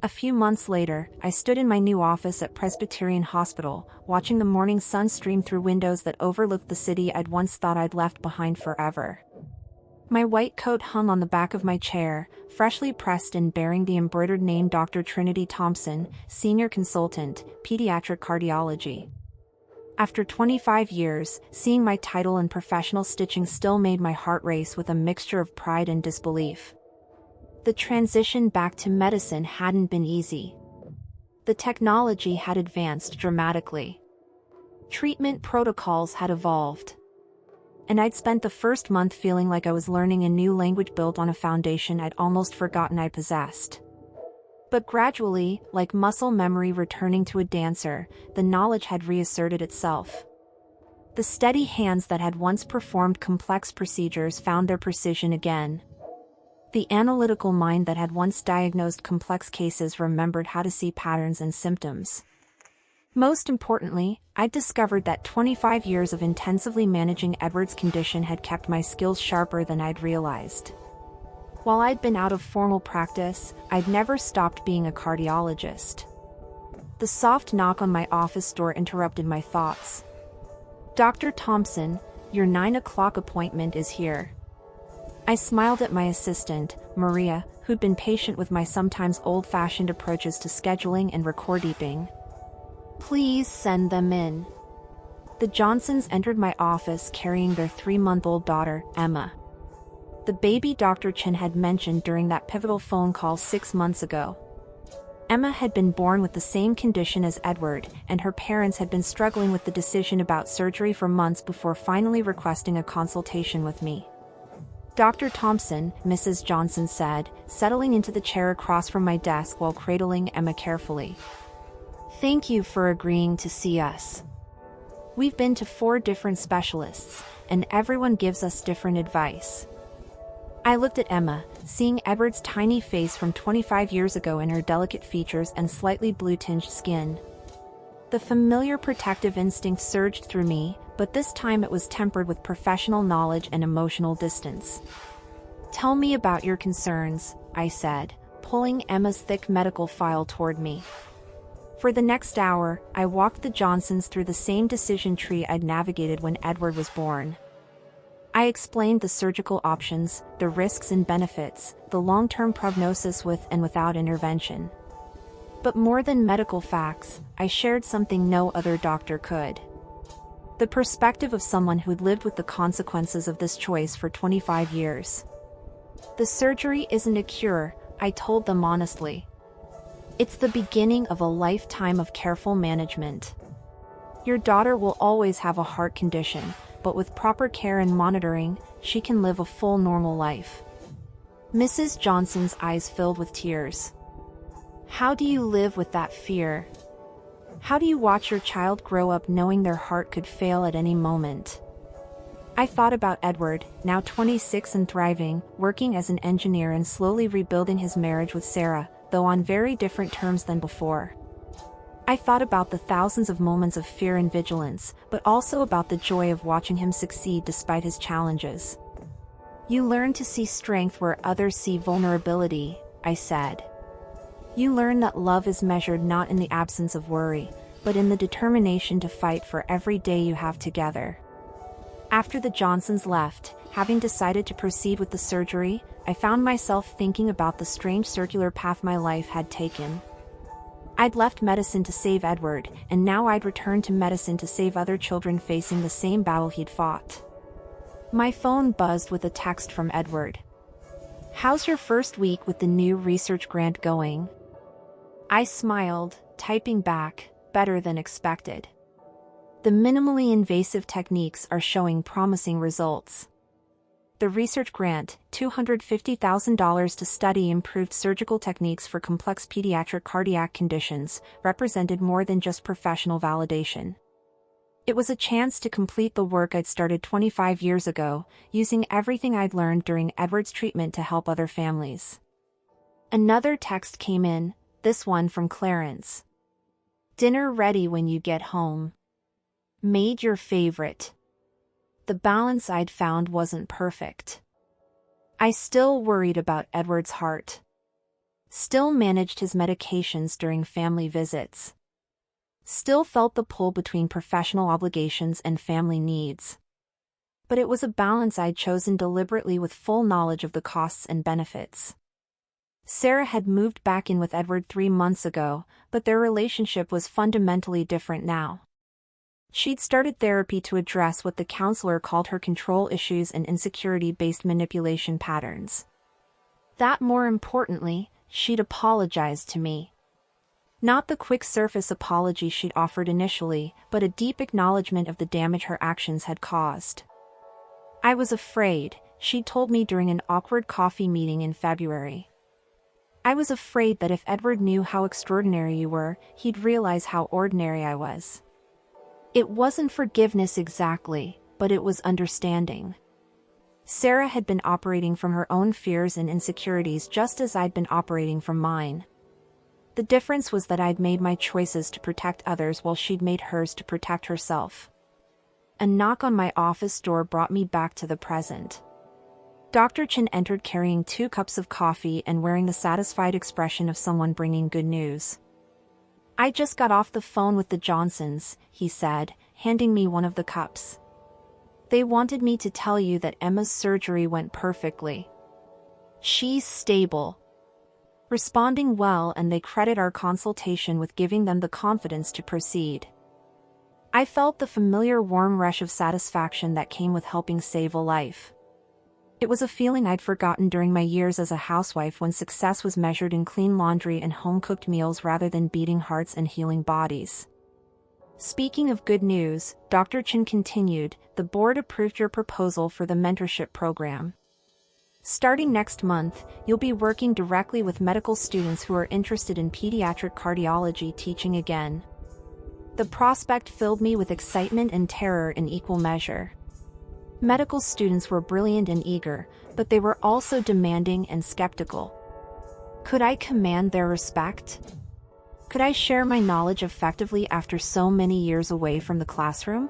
A few months later, I stood in my new office at Presbyterian Hospital, watching the morning sun stream through windows that overlooked the city I'd once thought I'd left behind forever. My white coat hung on the back of my chair, freshly pressed and bearing the embroidered name Dr. Trinity Thompson, Senior Consultant, Pediatric Cardiology. After 25 years, seeing my title and professional stitching still made my heart race with a mixture of pride and disbelief. The transition back to medicine hadn't been easy. The technology had advanced dramatically. Treatment protocols had evolved. And I'd spent the first month feeling like I was learning a new language built on a foundation I'd almost forgotten I possessed. But gradually, like muscle memory returning to a dancer, the knowledge had reasserted itself. The steady hands that had once performed complex procedures found their precision again. The analytical mind that had once diagnosed complex cases remembered how to see patterns and symptoms. Most importantly, I'd discovered that 25 years of intensively managing Edward's condition had kept my skills sharper than I'd realized. While I'd been out of formal practice, I'd never stopped being a cardiologist. The soft knock on my office door interrupted my thoughts. "Dr. Thompson, your 9 o'clock appointment is here." I smiled at my assistant, Maria, who'd been patient with my sometimes old-fashioned approaches to scheduling and record-keeping. "Please send them in." The Johnsons entered my office carrying their 3-month-old daughter, Emma. The baby Dr. Chen had mentioned during that pivotal phone call 6 months ago. Emma had been born with the same condition as Edward, and her parents had been struggling with the decision about surgery for months before finally requesting a consultation with me. "Dr. Thompson," Mrs. Johnson said, settling into the chair across from my desk while cradling Emma carefully. "Thank you for agreeing to see us. We've been to 4 different specialists, and everyone gives us different advice." I looked at Emma, seeing Edward's tiny face from 25 years ago in her delicate features and slightly blue-tinged skin. The familiar protective instinct surged through me, but this time it was tempered with professional knowledge and emotional distance. "Tell me about your concerns," I said, pulling Emma's thick medical file toward me. For the next hour, I walked the Johnsons through the same decision tree I'd navigated when Edward was born. I explained the surgical options, the risks and benefits, the long-term prognosis with and without intervention. But more than medical facts, I shared something no other doctor could. The perspective of someone who'd lived with the consequences of this choice for 25 years. "The surgery isn't a cure," I told them honestly. "It's the beginning of a lifetime of careful management. Your daughter will always have a heart condition, but with proper care and monitoring, she can live a full normal life." Mrs. Johnson's eyes filled with tears. "How do you live with that fear? How do you watch your child grow up knowing their heart could fail at any moment?" I thought about Edward, now 26 and thriving, working as an engineer and slowly rebuilding his marriage with Sarah, though on very different terms than before. I thought about the thousands of moments of fear and vigilance, but also about the joy of watching him succeed despite his challenges. "You learn to see strength where others see vulnerability," I said. "You learn that love is measured not in the absence of worry, but in the determination to fight for every day you have together. After the Johnsons left, having decided to proceed with the surgery, I found myself thinking about the strange circular path my life had taken. I'd left medicine to save Edward, and now I'd returned to medicine to save other children facing the same battle he'd fought. My phone buzzed with a text from Edward. "How's your first week with the new research grant going?" I smiled, typing back, "Better than expected. The minimally invasive techniques are showing promising results." The research grant, $250,000 to study improved surgical techniques for complex pediatric cardiac conditions, represented more than just professional validation. It was a chance to complete the work I'd started 25 years ago, using everything I'd learned during Edward's treatment to help other families. Another text came in, this one from Clarence. "Dinner ready when you get home. Made your favorite." The balance I'd found wasn't perfect. I still worried about Edward's heart. Still managed his medications during family visits. Still felt the pull between professional obligations and family needs. But it was a balance I'd chosen deliberately with full knowledge of the costs and benefits. Sarah had moved back in with Edward 3 months ago, but their relationship was fundamentally different now. She'd started therapy to address what the counselor called her control issues and insecurity-based manipulation patterns. That more importantly, she'd apologized to me. Not the quick surface apology she'd offered initially, but a deep acknowledgement of the damage her actions had caused. "I was afraid," she'd told me during an awkward coffee meeting in February. "I was afraid that if Edward knew how extraordinary you were, he'd realize how ordinary I was." It wasn't forgiveness exactly, but it was understanding. Sarah had been operating from her own fears and insecurities just as I'd been operating from mine. The difference was that I'd made my choices to protect others while she'd made hers to protect herself. A knock on my office door brought me back to the present. Dr. Chen entered carrying 2 cups of coffee and wearing the satisfied expression of someone bringing good news. "I just got off the phone with the Johnsons," he said, handing me one of the cups. "They wanted me to tell you that Emma's surgery went perfectly. She's stable. Responding well, and they credit our consultation with giving them the confidence to proceed." I felt the familiar warm rush of satisfaction that came with helping save a life. It was a feeling I'd forgotten during my years as a housewife when success was measured in clean laundry and home-cooked meals rather than beating hearts and healing bodies. "Speaking of good news," Dr. Chen continued, "the board approved your proposal for the mentorship program. Starting next month, you'll be working directly with medical students who are interested in pediatric cardiology teaching again." The prospect filled me with excitement and terror in equal measure. Medical students were brilliant and eager, but they were also demanding and skeptical. Could I command their respect? Could I share my knowledge effectively after so many years away from the classroom?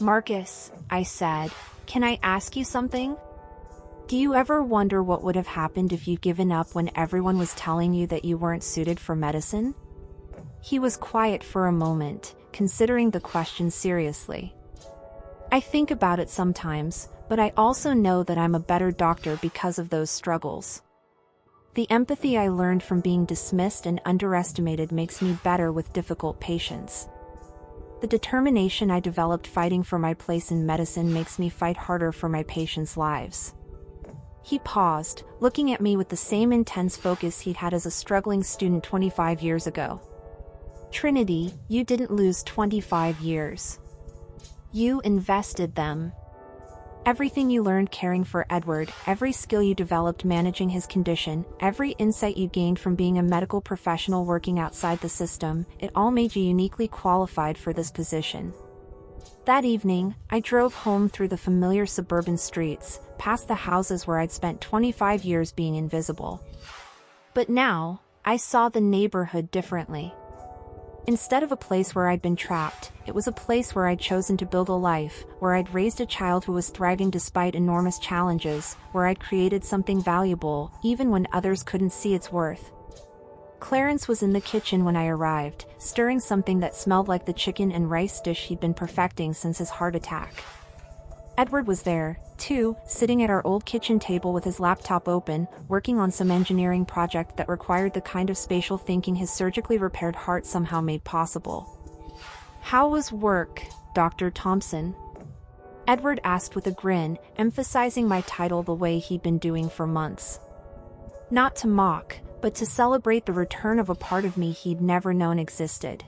"Marcus," I said, "can I ask you something? Do you ever wonder what would have happened if you'd given up when everyone was telling you that you weren't suited for medicine?" He was quiet for a moment, considering the question seriously. "I think about it sometimes, but I also know that I'm a better doctor because of those struggles. The empathy I learned from being dismissed and underestimated makes me better with difficult patients. The determination I developed fighting for my place in medicine makes me fight harder for my patients' lives." He paused, looking at me with the same intense focus he'd had as a struggling student 25 years ago. "Trinity, you didn't lose 25 years. You invested them. Everything you learned caring for Edward, every skill you developed managing his condition, every insight you gained from being a medical professional working outside the system, it all made you uniquely qualified for this position." That evening, I drove home through the familiar suburban streets, past the houses where I'd spent 25 years being invisible. But now, I saw the neighborhood differently. Instead of a place where I'd been trapped, it was a place where I'd chosen to build a life, where I'd raised a child who was thriving despite enormous challenges, where I'd created something valuable, even when others couldn't see its worth. Clarence was in the kitchen when I arrived, stirring something that smelled like the chicken and rice dish he'd been perfecting since his heart attack. Edward was there, too, sitting at our old kitchen table with his laptop open, working on some engineering project that required the kind of spatial thinking his surgically repaired heart somehow made possible. "How was work, Dr. Thompson?" Edward asked with a grin, emphasizing my title the way he'd been doing for months. Not to mock, but to celebrate the return of a part of me he'd never known existed.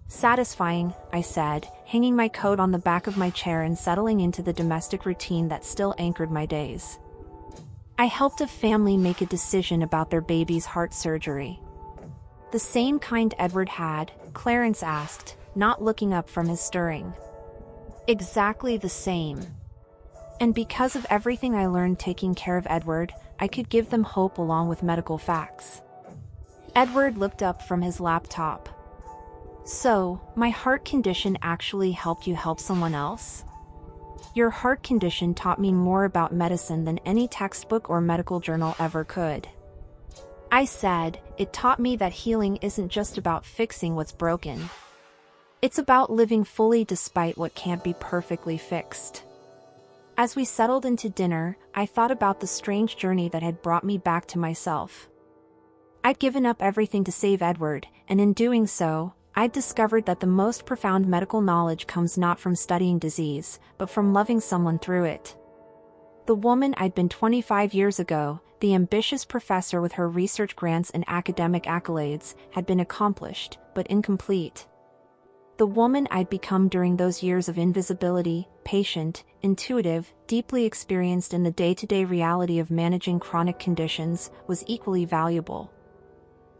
"Satisfying," I said, hanging my coat on the back of my chair and settling into the domestic routine that still anchored my days. I helped a family make a decision about their baby's heart surgery. "The same kind Edward had?" Clarence asked, not looking up from his stirring. "Exactly the same. And because of everything I learned taking care of Edward, I could give them hope along with medical facts." Edward looked up from his laptop. "So, my heart condition actually helped you help someone else?" "Your heart condition taught me more about medicine than any textbook or medical journal ever could," I said. "It taught me that healing isn't just about fixing what's broken. It's about living fully despite what can't be perfectly fixed." As we settled into dinner, I thought about the strange journey that had brought me back to myself. I'd given up everything to save Edward, and in doing so, I'd discovered that the most profound medical knowledge comes not from studying disease, but from loving someone through it. The woman I'd been 25 years ago, the ambitious professor with her research grants and academic accolades, had been accomplished, but incomplete. The woman I'd become during those years of invisibility, patient, intuitive, deeply experienced in the day-to-day reality of managing chronic conditions, was equally valuable.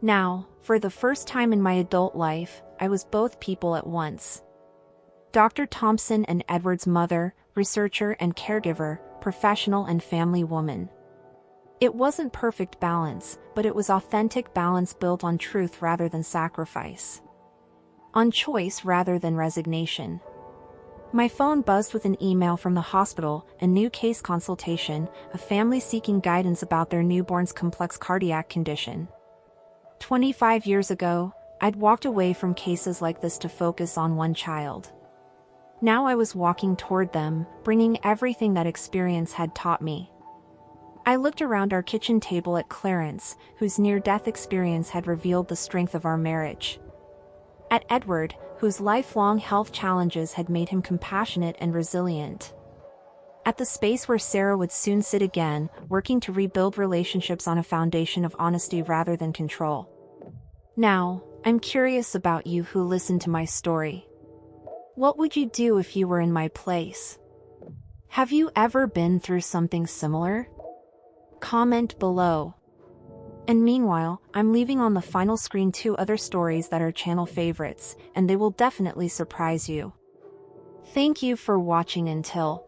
Now, for the first time in my adult life, I was both people at once. Dr. Thompson and Edward's mother, researcher and caregiver, professional and family woman. It wasn't perfect balance, but it was authentic balance built on truth rather than sacrifice. On choice rather than resignation. My phone buzzed with an email from the hospital, a new case consultation, a family seeking guidance about their newborn's complex cardiac condition. 25 years ago, I'd walked away from cases like this to focus on one child. Now I was walking toward them, bringing everything that experience had taught me. I looked around our kitchen table at Clarence, whose near-death experience had revealed the strength of our marriage. At Edward, whose lifelong health challenges had made him compassionate and resilient. At the space where Sarah would soon sit again, working to rebuild relationships on a foundation of honesty rather than control. Now, I'm curious about you who listened to my story. What would you do if you were in my place? Have you ever been through something similar? Comment below. And meanwhile, I'm leaving on the final screen 2 other stories that are channel favorites, and they will definitely surprise you. Thank you for watching until